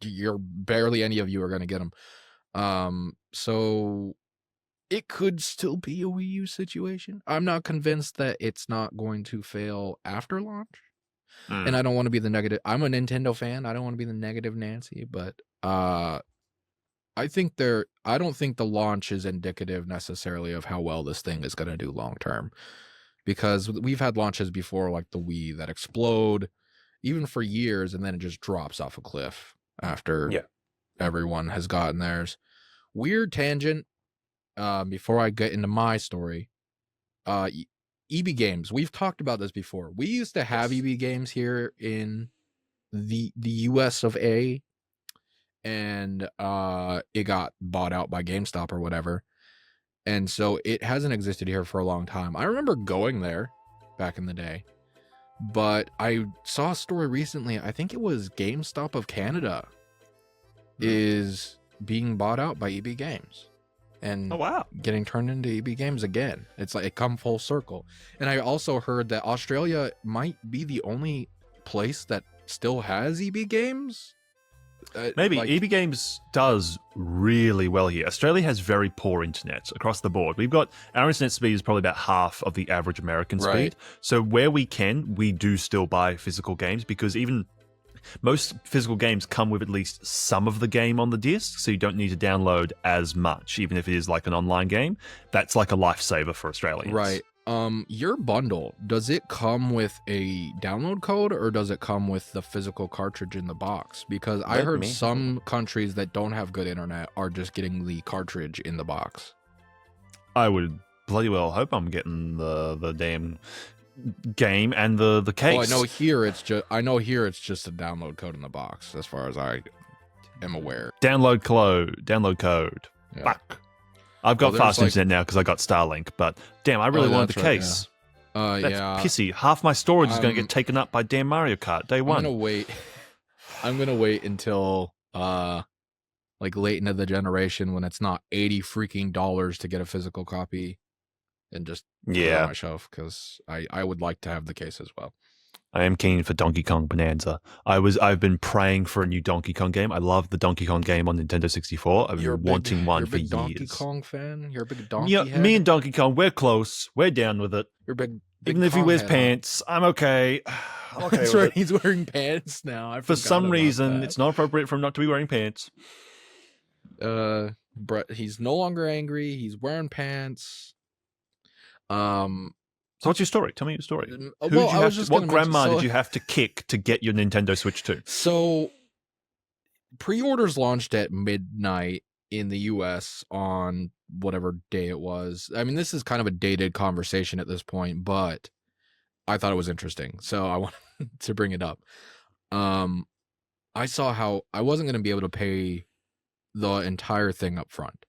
[SPEAKER 2] you're barely any of you are going to get them. So it could still be a Wii U situation. I'm not convinced that it's not going to fail after launch. And I don't want to be the negative. I'm a Nintendo fan. I don't want to be the negative Nancy, but I don't think the launch is indicative necessarily of how well this thing is going to do long term. Because we've had launches before, like the Wii, that explode even for years, and then it just drops off a cliff after everyone has gotten theirs. Weird tangent. Before I get into my story, EB Games. We've talked about this before. We used to have EB Games here in the US of A, and it got bought out by GameStop or whatever. And so it hasn't existed here for a long time. I remember going there back in the day, but I saw a story recently. I think it was GameStop of Canada is being bought out by EB Games, and
[SPEAKER 1] Oh wow.
[SPEAKER 2] getting turned into EB Games again. It's like it come full circle. And I also heard that Australia might be the only place that still has EB Games.
[SPEAKER 1] Maybe
[SPEAKER 2] like-
[SPEAKER 1] EB Games does really well here. Australia has very poor internet across the board. We've got our internet speed is probably about half of the average American
[SPEAKER 2] Right.
[SPEAKER 1] speed. So where we can, we do still buy physical games because even most physical games come with at least some of the game on the disc, so you don't need to download as much, even if it is like an online game. That's like a lifesaver for Australians.
[SPEAKER 2] Right. Your bundle, does it come with a download code or does it come with the physical cartridge in the box? Because I
[SPEAKER 4] Let
[SPEAKER 2] heard
[SPEAKER 4] me-
[SPEAKER 2] some countries that don't have good internet are just getting the cartridge in the box.
[SPEAKER 1] I would bloody well hope I'm getting the damn game and the case.
[SPEAKER 2] Well, I know here it's just a download code in the box, as far as I am aware.
[SPEAKER 1] Download code.
[SPEAKER 2] Yeah.
[SPEAKER 1] Fuck. I've got
[SPEAKER 2] Well, there's,
[SPEAKER 1] fast
[SPEAKER 2] like-
[SPEAKER 1] internet now because I got Starlink, but damn, I really
[SPEAKER 2] Oh,
[SPEAKER 1] wanted the
[SPEAKER 2] that's right,
[SPEAKER 1] case. That's
[SPEAKER 2] Yeah.
[SPEAKER 1] pissy. Half my storage is going to
[SPEAKER 2] Um,
[SPEAKER 1] get taken up by damn Mario Kart day
[SPEAKER 2] I'm
[SPEAKER 1] one.
[SPEAKER 2] gonna wait. I'm gonna wait until like late into the generation when it's not $80 to get a physical copy, and just put it
[SPEAKER 1] Yeah.
[SPEAKER 2] on my shelf because I would like to have the case as well.
[SPEAKER 1] I am keen for Donkey Kong Bonanza. I've been praying for a new Donkey Kong game. I love the Donkey Kong game on Nintendo 64. I've been wanting one
[SPEAKER 2] you're a
[SPEAKER 1] for
[SPEAKER 2] big Donkey
[SPEAKER 1] years.
[SPEAKER 2] Kong fan. You're a big Donkey
[SPEAKER 1] Yeah,
[SPEAKER 2] head?
[SPEAKER 1] me and Donkey Kong, we're close. We're down with it.
[SPEAKER 2] You're a big
[SPEAKER 1] Even if he
[SPEAKER 2] Kong
[SPEAKER 1] wears
[SPEAKER 2] head, huh?
[SPEAKER 1] pants, I'm okay. I'm okay
[SPEAKER 2] That's
[SPEAKER 1] with
[SPEAKER 2] right.
[SPEAKER 1] it.
[SPEAKER 2] He's wearing pants now. I
[SPEAKER 1] For
[SPEAKER 2] forgot
[SPEAKER 1] some
[SPEAKER 2] about
[SPEAKER 1] reason,
[SPEAKER 2] that.
[SPEAKER 1] it's not appropriate for him not to be wearing pants.
[SPEAKER 2] Brett, he's no longer angry. He's wearing pants.
[SPEAKER 1] So what's your story? Tell me your story. Who
[SPEAKER 2] Well,
[SPEAKER 1] did you
[SPEAKER 2] I
[SPEAKER 1] have
[SPEAKER 2] was
[SPEAKER 1] to,
[SPEAKER 2] just
[SPEAKER 1] what
[SPEAKER 2] gonna mention-
[SPEAKER 1] grandma
[SPEAKER 2] so-
[SPEAKER 1] did you have to kick to get your Nintendo Switch 2?
[SPEAKER 2] So, pre-orders launched at midnight in the US on whatever day it was. I mean, this is kind of a dated conversation at this point, but I thought it was interesting, so I wanted to bring it up. I saw how I wasn't going to be able to pay the entire thing up front.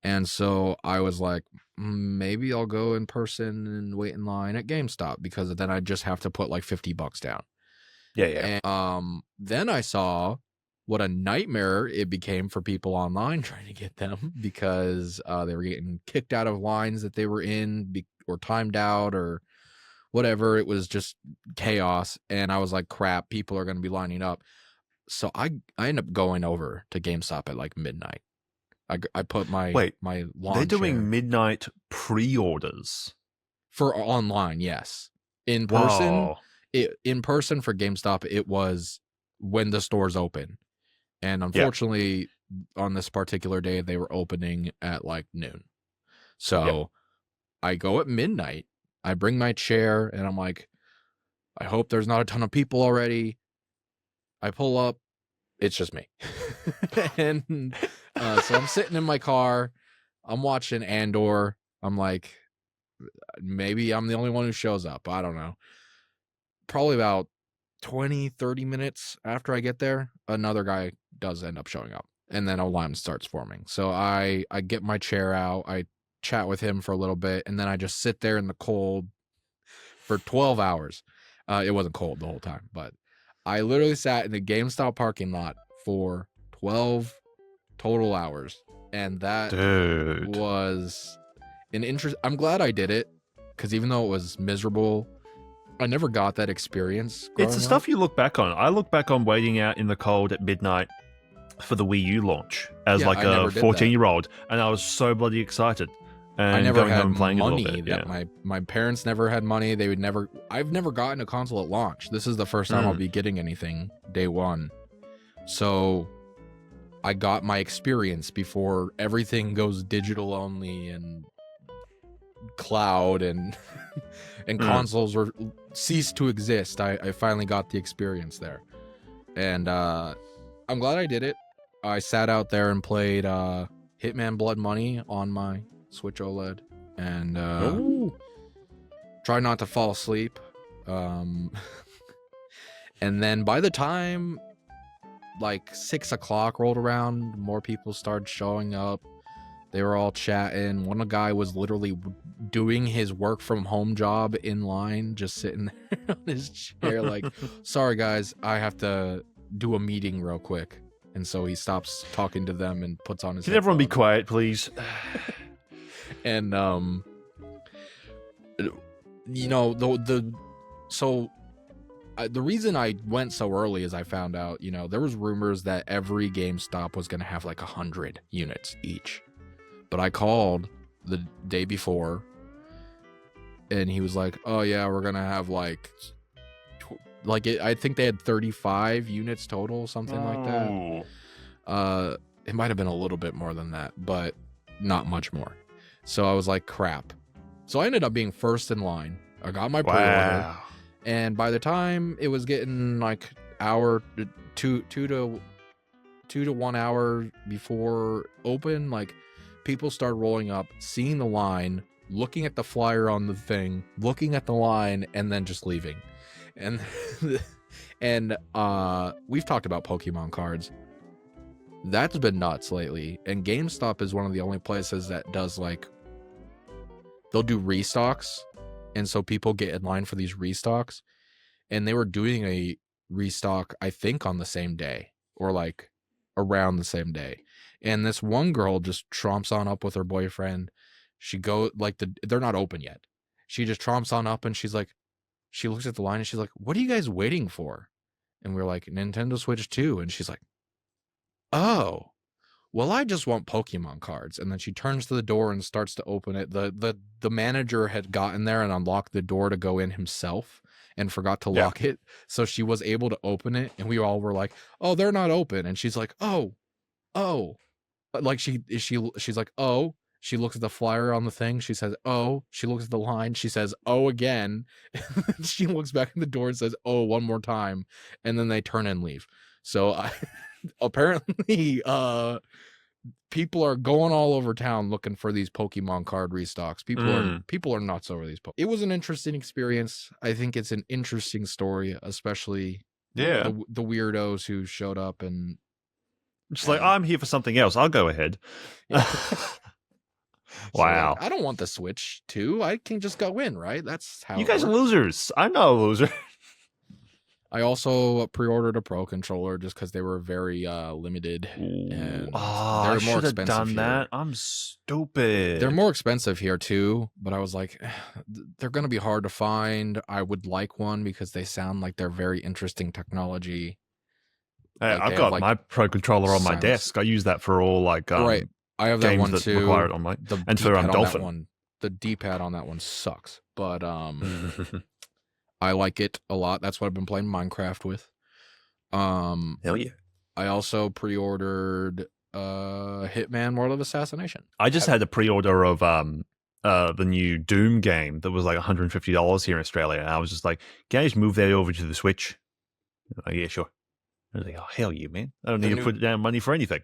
[SPEAKER 2] And so I was like, maybe I'll go in person and wait in line at GameStop, because then I just have to put like $50 down.
[SPEAKER 1] Yeah.
[SPEAKER 2] And then I saw what a nightmare it became for people online trying to get them, because they were getting kicked out of lines that they were in or timed out or whatever. It was just chaos. And I was like, crap, people are going to be lining up. So I ended up going over to GameStop at like midnight. I put my my lawn
[SPEAKER 1] They're doing
[SPEAKER 2] chair
[SPEAKER 1] midnight pre-orders.
[SPEAKER 2] for online, yes. In person,
[SPEAKER 1] Whoa.
[SPEAKER 2] in person for GameStop, it was when the stores open. And unfortunately, on this particular day, they were opening at like noon. So I go at midnight. I bring my chair and I'm like, I hope there's not a ton of people already. I pull up. It's just me. And so I'm sitting in my car. I'm watching Andor. I'm like, maybe I'm the only one who shows up. I don't know. Probably about 20, 30 minutes after I get there, another guy does end up showing up. And then a line starts forming. So I get my chair out. I chat with him for a little bit. And then I just sit there in the cold for 12 hours. It wasn't cold the whole time, but I literally sat in the GameStop parking lot for 12 total hours. And that
[SPEAKER 1] Dude.
[SPEAKER 2] was an interest. I'm glad I did it, because even though it was miserable, I never got that experience.
[SPEAKER 1] It's
[SPEAKER 2] growing
[SPEAKER 1] the
[SPEAKER 2] up.
[SPEAKER 1] stuff you look back on. I look back on waiting out in the cold at midnight for the Wii U launch as
[SPEAKER 2] Yeah,
[SPEAKER 1] like
[SPEAKER 2] I
[SPEAKER 1] a
[SPEAKER 2] never did that.
[SPEAKER 1] 14-year-old, and I was so bloody excited. And
[SPEAKER 2] I never
[SPEAKER 1] going home
[SPEAKER 2] had
[SPEAKER 1] and playing
[SPEAKER 2] money.
[SPEAKER 1] a little bit.
[SPEAKER 2] That my parents never had money. They would never. I've never gotten a console at launch. This is the first time I'll be getting anything day one. So I got my experience before everything goes digital only and cloud and consoles were ceased to exist. I finally got the experience there, and I'm glad I did it. I sat out there and played Hitman Blood Money on my Switch OLED, and try not to fall asleep. And then by the time like 6 o'clock rolled around, more people started showing up. They were all chatting. One guy was literally doing his work from home job in line, just sitting there on his chair like, sorry guys, I have to do a meeting real quick. and so he stops talking to them and puts on his.
[SPEAKER 1] Can everyone be
[SPEAKER 2] headphones.
[SPEAKER 1] quiet, please?
[SPEAKER 2] And you know, the reason I went so early is I found out, you know, there was rumors that every GameStop was going to have like 100 units each. But I called the day before and he was like, oh yeah, we're going to have I think they had 35 units total, something like that. It might have been a little bit more than that, but not much more. So I was like, crap. So I ended up being first in line. I got my pre-order. And by the time it was getting like two to 1 hour before open, like people start rolling up, seeing the line, looking at the flyer on the thing, looking at the line, and then just leaving. And we've talked about Pokemon cards. That's been nuts lately. And GameStop is one of the only places that does they'll do restocks. And so people get in line for these restocks, and they were doing a restock, I think, on the same day or like around the same day. And this one girl just tromps on up with her boyfriend. She they're not open yet. She just tromps on up and she looks at the line and she's like, what are you guys waiting for? And we're like, Nintendo Switch 2. And she's like, oh, well, I just want Pokemon cards. And then she turns to the door and starts to open it. The manager had gotten there and unlocked the door to go in himself and forgot to lock it. So she was able to open it. And we all were like, oh, they're not open. And she's like, oh. Like she's like, oh. She looks at the flyer on the thing. She says, oh. She looks at the line. She says, oh, again. She looks back at the door and says, oh, one more time. And then they turn and leave. So apparently people are going all over town looking for these Pokemon card restocks. People are nuts over these. It was an interesting experience. I think it's an interesting story, especially the weirdos who showed up and
[SPEAKER 1] just like, I'm here for something else. I'll go ahead.
[SPEAKER 2] Yeah.
[SPEAKER 1] Wow.
[SPEAKER 2] So I don't want the Switch 2. I can just go in, right? That's how
[SPEAKER 1] you guys are losers. I'm not a loser.
[SPEAKER 2] I also pre-ordered a Pro controller just because they were very limited. And
[SPEAKER 1] I should have done that. I'm stupid.
[SPEAKER 2] They're more expensive here too, but I was like, they're going to be hard to find. I would like one because they sound like they're very interesting technology.
[SPEAKER 1] Hey, I've got my Pro controller on my desk. I use that for all
[SPEAKER 2] right. I have that one too.
[SPEAKER 1] Require it on my and for Dolphin.
[SPEAKER 2] The D-pad on that one sucks, but I like it a lot. That's what I've been playing Minecraft with.
[SPEAKER 1] Hell yeah.
[SPEAKER 2] I also pre-ordered Hitman World of Assassination.
[SPEAKER 1] I just had a pre-order of the new Doom game that was like $150 here in Australia. And I was just like, can I just move that over to the Switch? Like, yeah, sure. I was like, oh, hell you, man. I don't need to put down money for anything.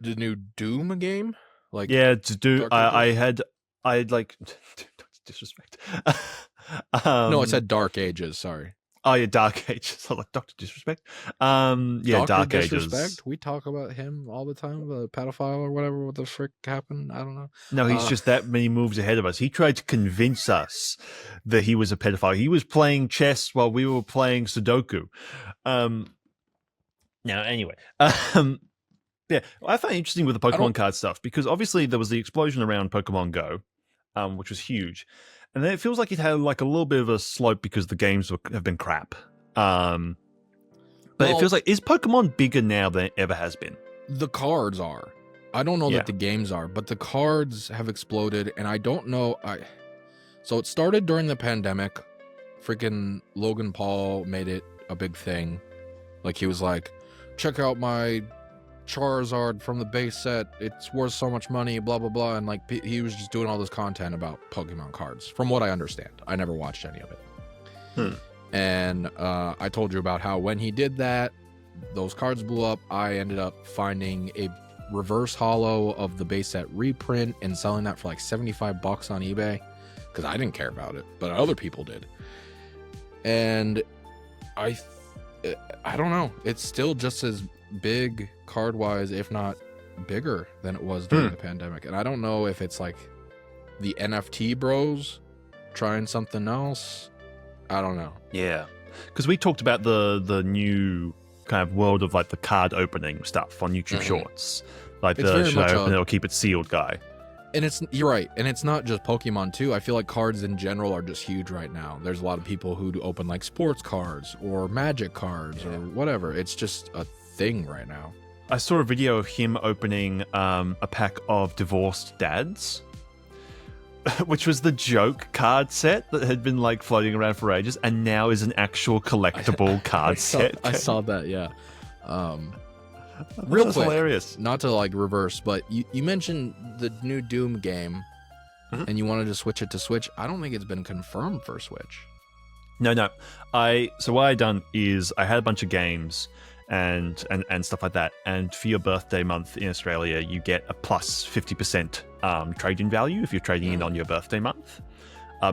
[SPEAKER 2] The new Doom game?
[SPEAKER 1] To do I had like disrespect.
[SPEAKER 2] No, it said Dark Ages, sorry.
[SPEAKER 1] Oh yeah, Dark Ages. I like Dr. Disrespect. Dark Ages.
[SPEAKER 2] We talk about him all the time, the pedophile or whatever. What the frick happened? I don't know.
[SPEAKER 1] No, he's just that many moves ahead of us. He tried to convince us that he was a pedophile. He was playing chess while we were playing Sudoku. Now, anyway. Yeah, I find it interesting with the Pokemon card stuff because obviously there was the explosion around Pokemon Go, which was huge. And then it feels like it had like a little bit of a slope because the games have been crap. But it feels like, is Pokemon bigger now than it ever has been?
[SPEAKER 2] The cards are. I don't know that the games are, but the cards have exploded, and I don't know. So it started during the pandemic. Freaking Logan Paul made it a big thing. Like he was like, check out my Charizard from the base set, it's worth so much money, blah blah blah, and like he was just doing all this content about Pokemon cards from what I understand. I never watched any of it. And I told you about how when he did that, those cards blew up. I ended up finding a reverse holo of the base set reprint and selling that for like $75 on eBay because I didn't care about it, but other people did. And I don't know, it's still just as big card wise, if not bigger than it was during the pandemic. And I don't know if it's like the NFT bros trying something else. I don't know.
[SPEAKER 1] Yeah, because we talked about the new kind of world of like the card opening stuff on YouTube Shorts, like
[SPEAKER 2] It's
[SPEAKER 1] the
[SPEAKER 2] very
[SPEAKER 1] should I
[SPEAKER 2] much
[SPEAKER 1] open it or keep it sealed guy.
[SPEAKER 2] And you're right, and it's not just Pokemon too. I feel like cards in general are just huge right now. There's a lot of people who do open like sports cards or Magic cards or whatever. It's just a thing right now.
[SPEAKER 1] I saw a video of him opening a pack of divorced dads, which was the joke card set that had been like floating around for ages, and now is an actual collectible card set.
[SPEAKER 2] I saw that, yeah. Real quick,
[SPEAKER 1] hilarious.
[SPEAKER 2] Not to like reverse, but you mentioned the new Doom game, and you wanted to switch it to Switch. I don't think it's been confirmed for Switch.
[SPEAKER 1] No. So what I done is I had a bunch of games and stuff like that, and for your birthday month in Australia, you get a plus 50% trade-in value if you're trading in on your birthday month.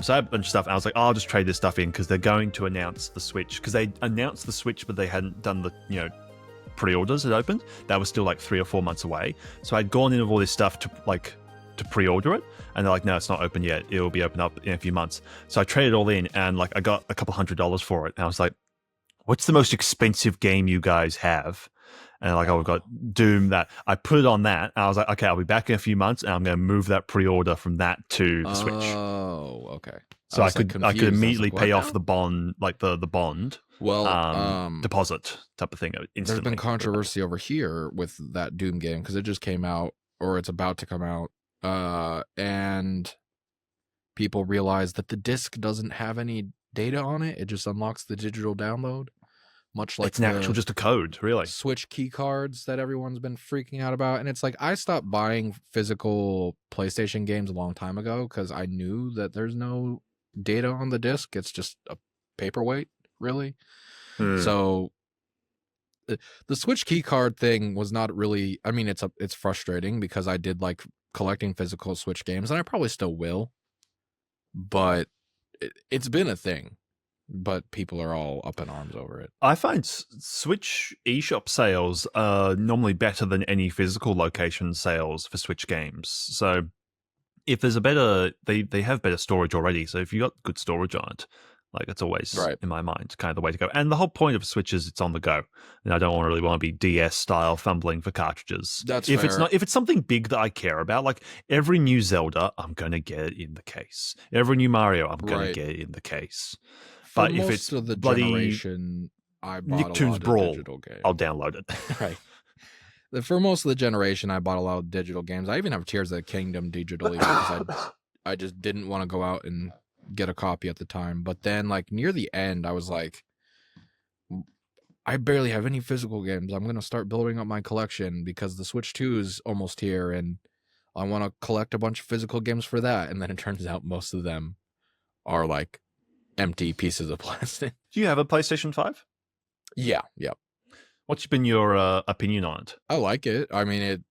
[SPEAKER 1] So I had a bunch of stuff, and I was like, I'll just trade this stuff in because they're going to announce the Switch, because they announced the Switch, but they hadn't done the pre-orders had opened. That was still like 3 or 4 months away. So I'd gone in with all this stuff to pre-order it, and they're like, no, it's not open yet. It will be open up in a few months. So I traded it all in, and like I got a couple $100 for it. And I was like, what's the most expensive game you guys have? And like, oh, we've got Doom. That I put it on that. And I was like, okay, I'll be back in a few months, and I'm going to move that pre-order from that to the Switch.
[SPEAKER 2] Oh, okay.
[SPEAKER 1] So I could immediately pay off the bond, like the bond.
[SPEAKER 2] Well,
[SPEAKER 1] deposit type of thing instantly.
[SPEAKER 2] There's been controversy over here with that Doom game because it just came out, or it's about to come out, and people realize that the disc doesn't have any data on it. It just unlocks the digital download, much like
[SPEAKER 1] it's just a code, really.
[SPEAKER 2] Switch key cards that everyone's been freaking out about. And it's like, I stopped buying physical PlayStation games a long time ago because I knew that there's no data on the disc. It's just a paperweight, really. So the Switch key card thing was not really, I mean, it's frustrating because I did like collecting physical Switch games, and I probably still will, but it's been a thing. But people are all up in arms over it.
[SPEAKER 1] I find Switch eShop sales are normally better than any physical location sales for Switch games. So if there's a better, they have better storage already. So if you got good storage on it, like it's always, in my mind, kind of the way to go. And the whole point of Switch is it's on the go. And I don't really want to be DS style fumbling for cartridges.
[SPEAKER 2] That's
[SPEAKER 1] if
[SPEAKER 2] fair.
[SPEAKER 1] if it's something big that I care about, like every new Zelda, I'm gonna get it in the case. Every new Mario, I'm gonna get it in the case. But if it's
[SPEAKER 2] of the
[SPEAKER 1] bloody
[SPEAKER 2] generation, I bought
[SPEAKER 1] Nicktoons
[SPEAKER 2] a lot
[SPEAKER 1] Brawl,
[SPEAKER 2] of digital games.
[SPEAKER 1] I'll download it.
[SPEAKER 2] Right. For most of the generation, I bought a lot of digital games. I even have Tears of the Kingdom digitally because I just didn't want to go out and get a copy at the time. But then, like near the end, I was like, I barely have any physical games. I'm gonna start building up my collection because the Switch 2 is almost here, and I want to collect a bunch of physical games for that. And then it turns out most of them are like empty pieces of plastic.
[SPEAKER 1] Do you have a PlayStation 5?
[SPEAKER 2] Yeah.
[SPEAKER 1] What's been your opinion on it?
[SPEAKER 2] I like it. I mean,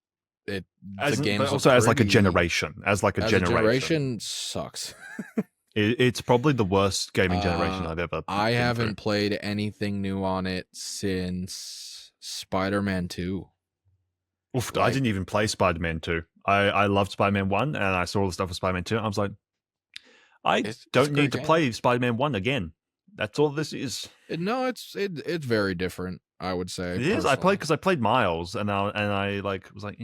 [SPEAKER 2] the game
[SPEAKER 1] also as like a generation. As a
[SPEAKER 2] generation sucks.
[SPEAKER 1] It's probably the worst gaming generation I've ever.
[SPEAKER 2] I haven't played anything new on it since Spider-Man 2.
[SPEAKER 1] Oof, I didn't even play Spider-Man 2. I loved Spider-Man 1, and I saw all the stuff with Spider-Man 2. I was like, I don't need to play Spider-Man 1 again. That's all this is.
[SPEAKER 2] No, it's very different, I would say.
[SPEAKER 1] It is. I played Miles, and I like was like,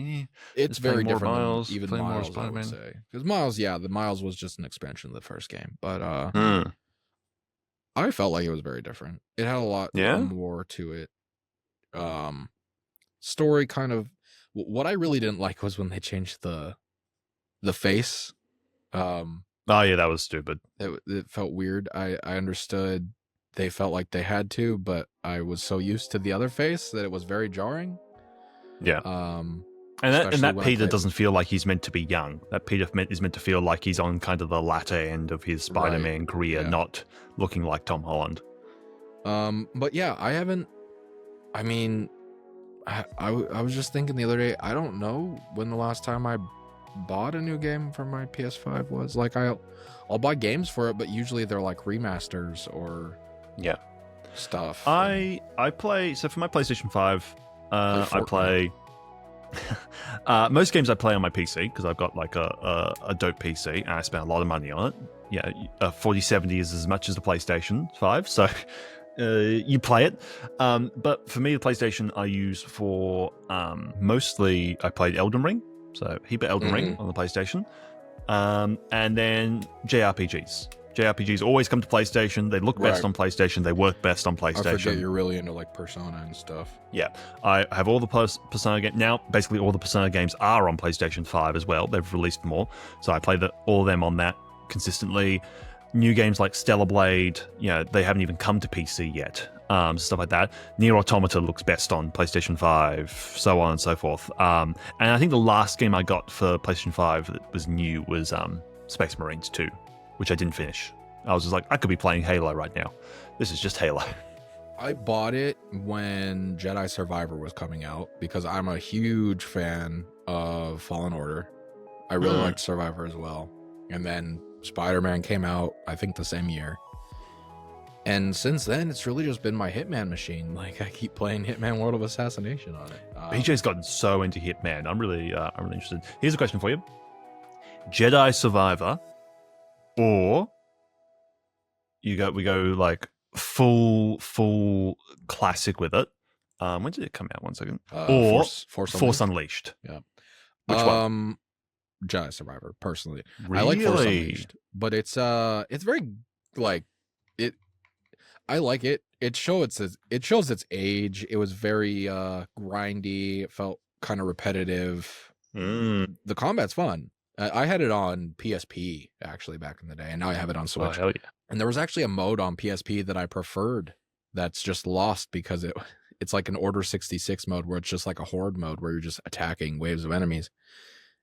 [SPEAKER 2] it's very different.
[SPEAKER 1] Miles,
[SPEAKER 2] than even Miles, I would say, because Miles, the Miles was just an expansion of the first game, but I felt like it was very different. It had a lot more to it. Story kind of. What I really didn't like was when they changed the face.
[SPEAKER 1] Oh yeah, that was stupid.
[SPEAKER 2] It felt weird. I understood they felt like they had to, but I was so used to the other face that it was very jarring.
[SPEAKER 1] Yeah. And that Peter doesn't feel like he's meant to be young. That Peter is meant to feel like he's on kind of the latter end of his Spider-Man career, not looking like Tom Holland.
[SPEAKER 2] But yeah, I haven't. I mean, I was just thinking the other day. I don't know when the last time I bought a new game for my PS5 was. Like I'll buy games for it, but usually they're like remasters or stuff.
[SPEAKER 1] I play, so for my PlayStation 5 I play most games I play on my PC because I've got like a dope PC and I spend a lot of money on it. 4070 is as much as the PlayStation 5, so you play it. But for me, the PlayStation I use for mostly I played Elden Ring, so a heap of Elden Ring on the PlayStation, and then JRPGs. JRPGs always come to PlayStation. They look best on PlayStation. They work best on PlayStation.
[SPEAKER 2] I forget you're really into like Persona and stuff.
[SPEAKER 1] Yeah, I have all the Persona games now. Basically, all the Persona games are on PlayStation 5 as well. They've released more, so I play all of them on that consistently. New games like Stellar Blade, they haven't even come to PC yet. Stuff like that. Nier Automata looks best on PlayStation 5, so on and so forth. And I think the last game I got for PlayStation 5 that was new was Space Marines 2. Which I didn't finish. I was just like, I could be playing Halo right now. This is just Halo.
[SPEAKER 2] I bought it when Jedi Survivor was coming out because I'm a huge fan of Fallen Order. I really liked Survivor as well. And then Spider-Man came out, I think the same year. And since then, it's really just been my Hitman machine. Like, I keep playing Hitman World of Assassination on it.
[SPEAKER 1] BJ's gotten so into Hitman. I'm really interested. Here's a question for you. Jedi Survivor, or we go like full classic with it. When did it come out? 1 second. Or Force Unleashed.
[SPEAKER 2] Yeah.
[SPEAKER 1] Which one?
[SPEAKER 2] Jedi Survivor, personally.
[SPEAKER 1] Really?
[SPEAKER 2] I like Force Unleashed, but it's very like it. I like it. It shows its age. It was very grindy. It felt kind of repetitive. The combat's fun. I had it on PSP actually back in the day, and now I have it on Switch.
[SPEAKER 1] Oh, hell yeah.
[SPEAKER 2] And there was actually a mode on PSP that I preferred that's just lost because it's like an Order 66 mode where it's just like a horde mode where you're just attacking waves of enemies.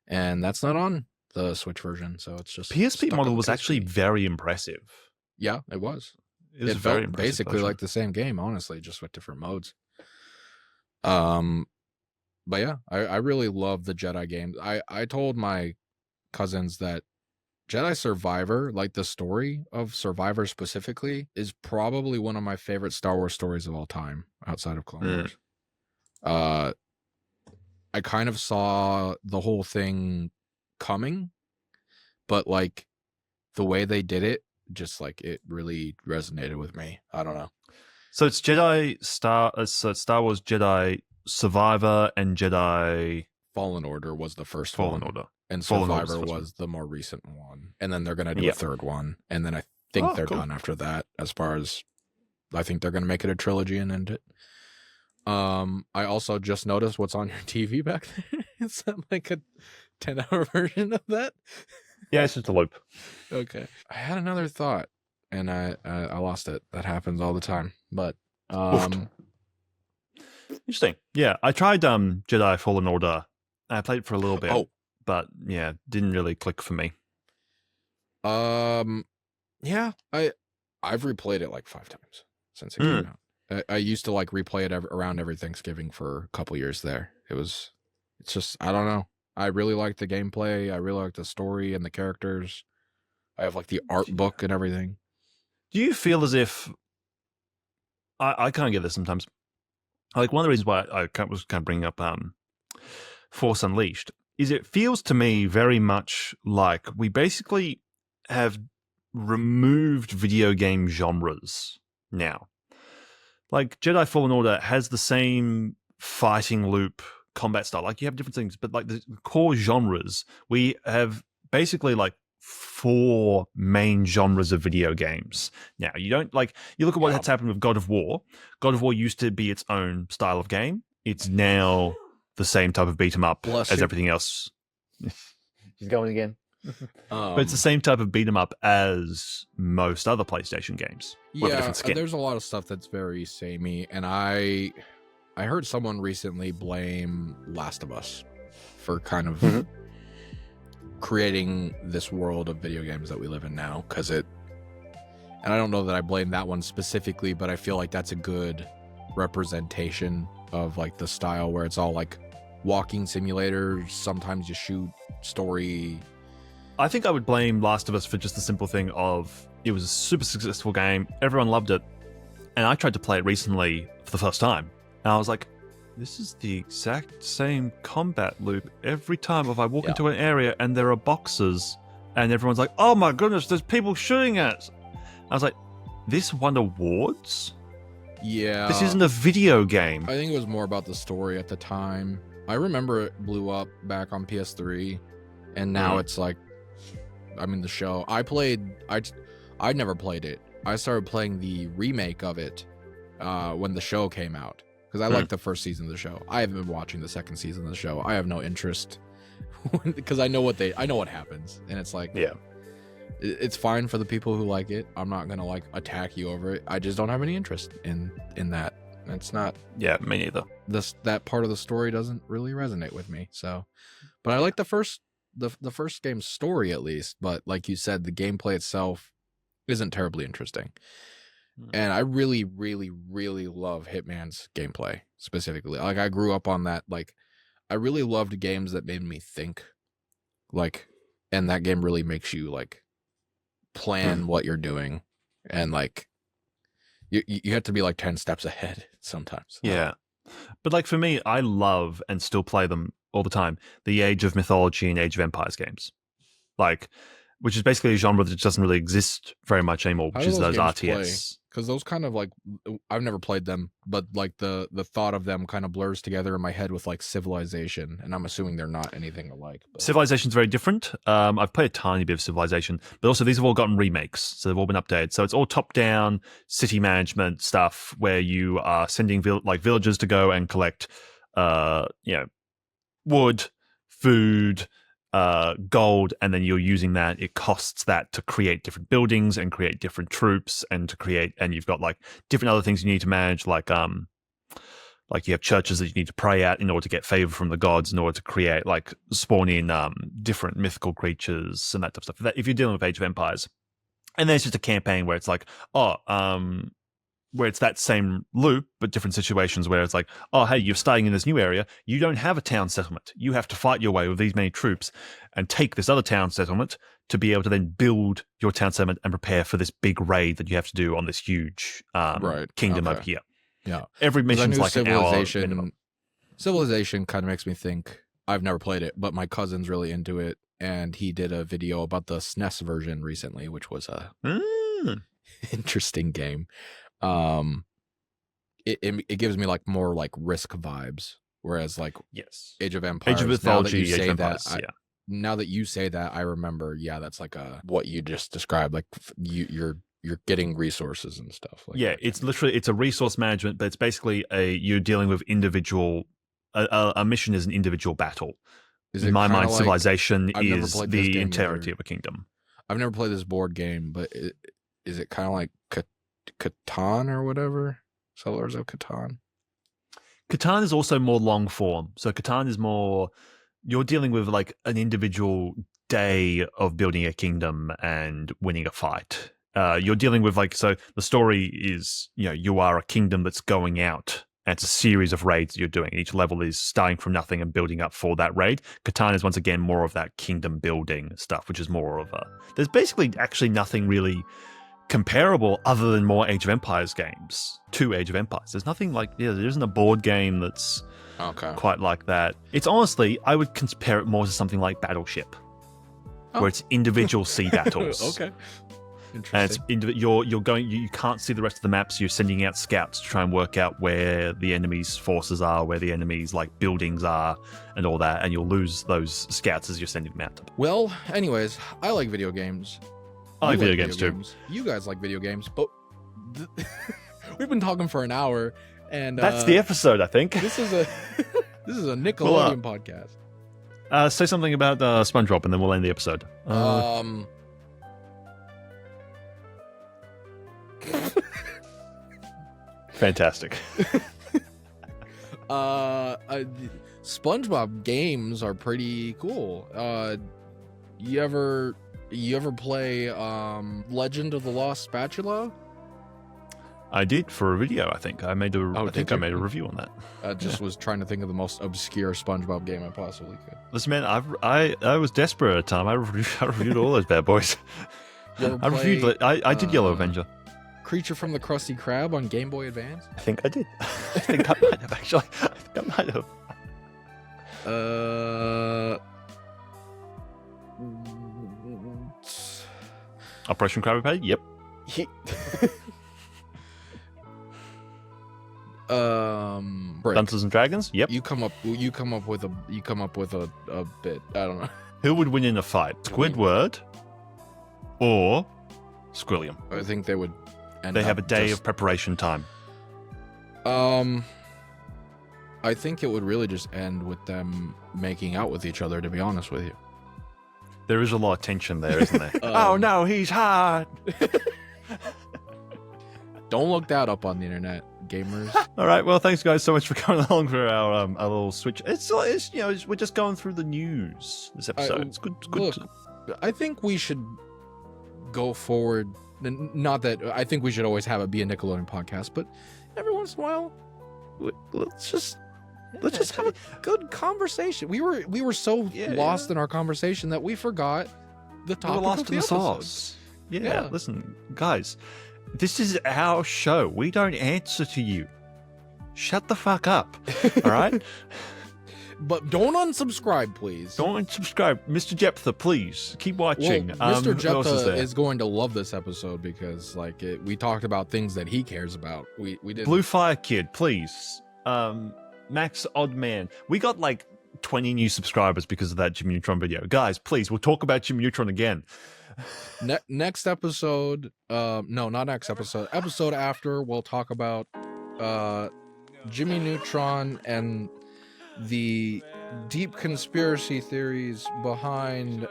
[SPEAKER 2] And that's not on the Switch version, so it's just
[SPEAKER 1] PSP model was actually very impressive.
[SPEAKER 2] Yeah, it was.
[SPEAKER 1] It was
[SPEAKER 2] felt
[SPEAKER 1] very impressive,
[SPEAKER 2] basically like the same game, honestly, just with different modes. But yeah, I really love the Jedi games. I told my cousins that Jedi Survivor, like the story of Survivor specifically, is probably one of my favorite Star Wars stories of all time outside of Clone Wars. I kind of saw the whole thing coming, but like the way they did it, just like it really resonated with me. I don't know.
[SPEAKER 1] So it's Star Wars Jedi Survivor and Jedi
[SPEAKER 2] Fallen Order was the first
[SPEAKER 1] Fallen
[SPEAKER 2] one.
[SPEAKER 1] Order.
[SPEAKER 2] And
[SPEAKER 1] Fallen
[SPEAKER 2] Survivor was the more recent one. And then they're going to do a third one. And then I think they're done after that, as far as I think they're going to make it a trilogy and end it. I also just noticed what's on your TV back there. Is that like a 10-hour version of that?
[SPEAKER 1] Yeah, it's just a loop.
[SPEAKER 2] Okay. I had another thought and I lost it. That happens all the time. But
[SPEAKER 1] interesting. Yeah, I tried Jedi Fallen Order. I played it for a little bit. But yeah, didn't really click for me.
[SPEAKER 2] Yeah, I've replayed it like 5 times since it came out. I used to like replay it around every Thanksgiving for a couple years there. It's just, I don't know. I really like the gameplay. I really like the story and the characters. I have like the art book and everything.
[SPEAKER 1] Do you feel as if I kind of get this sometimes? Like one of the reasons why I was kind of bringing up Force Unleashed is it feels to me very much like we basically have removed video game genres now. Like Jedi Fallen Order has the same fighting loop combat style. Like you have different things, but like the core genres, we have basically like 4 main genres of video games. Now, you don't like, you look at what has happened with God of War. God of War used to be its own style of game. It's now the same type of beat 'em up as everything else.
[SPEAKER 4] She's going again.
[SPEAKER 1] But it's the same type of beat 'em up as most other PlayStation games.
[SPEAKER 2] Yeah, there's a lot of stuff that's very samey, and I heard someone recently blame Last of Us for kind of creating this world of video games that we live in now, and I don't know that I blame that one specifically, but I feel like that's a good representation of like the style where it's all like walking simulators, sometimes you shoot, story.
[SPEAKER 1] I think I would blame Last of Us for just the simple thing of it was a super successful game, everyone loved it, and I tried to play it recently for the first time, and I was like, this is the exact same combat loop every time if I walk into an area and there are boxes and everyone's like, oh my goodness, there's people shooting at us. I was like, this won awards
[SPEAKER 2] Yeah.
[SPEAKER 1] This isn't a video game.
[SPEAKER 2] I think it was more about the story at the time. I remember it blew up back on PS3, and now it's like, I mean, the show. I never played it. I started playing the remake of it when the show came out, because I liked the first season of the show. I haven't been watching the second season of the show. I have no interest because I know what happens, and it's like,
[SPEAKER 1] Yeah.
[SPEAKER 2] It's fine for the people who like it. I'm not gonna like attack you over it. I just don't have any interest in that. It's not.
[SPEAKER 1] Yeah, me neither.
[SPEAKER 2] That part of the story doesn't really resonate with me. So, but I like the first game's story at least. But like you said, the gameplay itself isn't terribly interesting. And I really, really, really love Hitman's gameplay specifically. Like, I grew up on that. Like, I really loved games that made me think. Like, and that game really makes you like plan what you're doing, and like you have to be like 10 steps ahead sometimes.
[SPEAKER 1] Yeah. But like for me, I love and still play them all the time, the Age of Mythology and Age of Empires games. Like, which is basically a genre that doesn't really exist very much anymore, which is those RTS.
[SPEAKER 2] Because those kind of like, I've never played them, but like the thought of them kind of blurs together in my head with like Civilization, and I'm assuming they're not anything alike. But.
[SPEAKER 1] Civilization's very different. I've played a tiny bit of Civilization, but also these have all gotten remakes, so they've all been updated. So it's all top-down city management stuff where you are sending villagers to go and collect, wood, food, gold, and then you're using that. It costs that to create different buildings and create different troops and you've got like different other things you need to manage, like you have churches that you need to pray at in order to get favor from the gods, in order to create like spawn in different mythical creatures and that type of stuff. If you're dealing with Age of Empires, and then it's just a campaign where it's like, where it's that same loop, but different situations where it's like, oh, hey, you're starting in this new area. You don't have a town settlement. You have to fight your way with these many troops and take this other town settlement to be able to then build your town settlement and prepare for this big raid that you have to do on this huge kingdom over here.
[SPEAKER 2] Yeah.
[SPEAKER 1] Every mission's like an hour minimum.
[SPEAKER 2] Civilization kind of makes me think, I've never played it, but my cousin's really into it, and he did a video about the SNES version recently, which was a interesting game. It gives me like more like Risk vibes, whereas like Age of Empires,
[SPEAKER 1] Age of Mythology, Age of Empires,
[SPEAKER 2] now that you say that, I remember, that's like what you just described, like you're getting resources and stuff like that.
[SPEAKER 1] It's a resource management, but it's basically you're dealing with individual a mission is an individual battle. In my mind, Civilization is the entirety of a kingdom.
[SPEAKER 2] I've never played this board game, but is it kind of like Catan or whatever? Settlers of Catan.
[SPEAKER 1] Catan is also more long form. So Catan is more, you're dealing with like an individual day of building a kingdom and winning a fight. You're dealing with so the story is, you are a kingdom that's going out, and it's a series of raids that you're doing. Each level is starting from nothing and building up for that raid. Catan is once again more of that kingdom building stuff, which is more of there's basically actually nothing really comparable other than more Age of Empires games to Age of Empires. There's nothing there isn't a board game that's quite like that. It's honestly, I would compare it more to something like Battleship, where it's individual sea battles.
[SPEAKER 2] Okay.
[SPEAKER 1] And it's you're going, you can't see the rest of the maps. You're sending out scouts to try and work out where the enemy's forces are, where the enemy's buildings are, and all that. And you'll lose those scouts as you're sending them out.
[SPEAKER 2] Well, anyways, I like video games.
[SPEAKER 1] I like video games too.
[SPEAKER 2] You guys like video games, but we've been talking for an hour, and
[SPEAKER 1] that's the episode, I think.
[SPEAKER 2] This is a Nickelodeon podcast.
[SPEAKER 1] Say something about SpongeBob, and then we'll end the episode. Fantastic.
[SPEAKER 2] SpongeBob games are pretty cool. You ever play Legend of the Lost Spatula?
[SPEAKER 1] I did for a video. I think I made a review on that.
[SPEAKER 2] I just was trying to think of the most obscure SpongeBob game I possibly could.
[SPEAKER 1] Listen, man, I was desperate at a time. I reviewed all those bad boys. I did Yellow Avenger.
[SPEAKER 2] Creature from the Krusty Krab on Game Boy Advance?
[SPEAKER 1] I think I did. I think I might have, actually. I think I might have. Operation Krabby Patty? Yep.
[SPEAKER 2] break.
[SPEAKER 1] Dungeons and Dragons. Yep.
[SPEAKER 2] You come up with a bit. I don't know.
[SPEAKER 1] Who would win in a fight, Squidward or Squilliam?
[SPEAKER 2] I think they would.
[SPEAKER 1] They have a day of preparation time.
[SPEAKER 2] I think it would really just end with them making out with each other. To be honest with you,
[SPEAKER 1] there is a lot of tension there, isn't there? Oh no, he's hard.
[SPEAKER 2] Don't look that up on the internet, gamers.
[SPEAKER 1] All right, well, thanks guys so much for coming along for our little switch. It's we're just going through the news this episode. It's good.
[SPEAKER 2] Look, I think we should go forward. Not that I think we should always have it be a Nickelodeon podcast, but every once in a while, let's just have a good conversation. We were so lost in our conversation that we forgot the topic.
[SPEAKER 1] We were lost
[SPEAKER 2] of
[SPEAKER 1] in the sauce. Yeah, listen, guys. This is our show. We don't answer to you. Shut the fuck up. All right?
[SPEAKER 2] But don't unsubscribe, please.
[SPEAKER 1] Don't unsubscribe. Mr. Jephthah, please. Keep watching.
[SPEAKER 2] Well, Mr. Jephthah is going to love this episode because we talked about things that he cares about. We did.
[SPEAKER 1] Blue Fire Kid, please. Max Oddman. We got 20 new subscribers because of that Jimmy Neutron video. Guys, please, we'll talk about Jimmy Neutron again.
[SPEAKER 2] Next episode, no, not next episode. Episode after, we'll talk about Jimmy Neutron and the deep conspiracy theories behind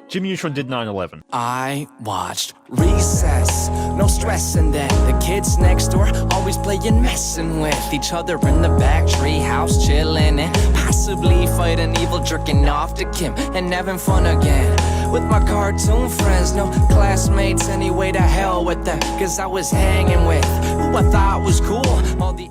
[SPEAKER 1] Jimmy Neutron did 9/11.
[SPEAKER 3] I watched Recess, no stressing then. The kids next door always playing, messing with each other in the back tree house, chilling and possibly fighting evil, jerking off to Kim and having fun again with my cartoon friends. No classmates anyway, to hell with them, cause I was hanging with who I thought was cool. All the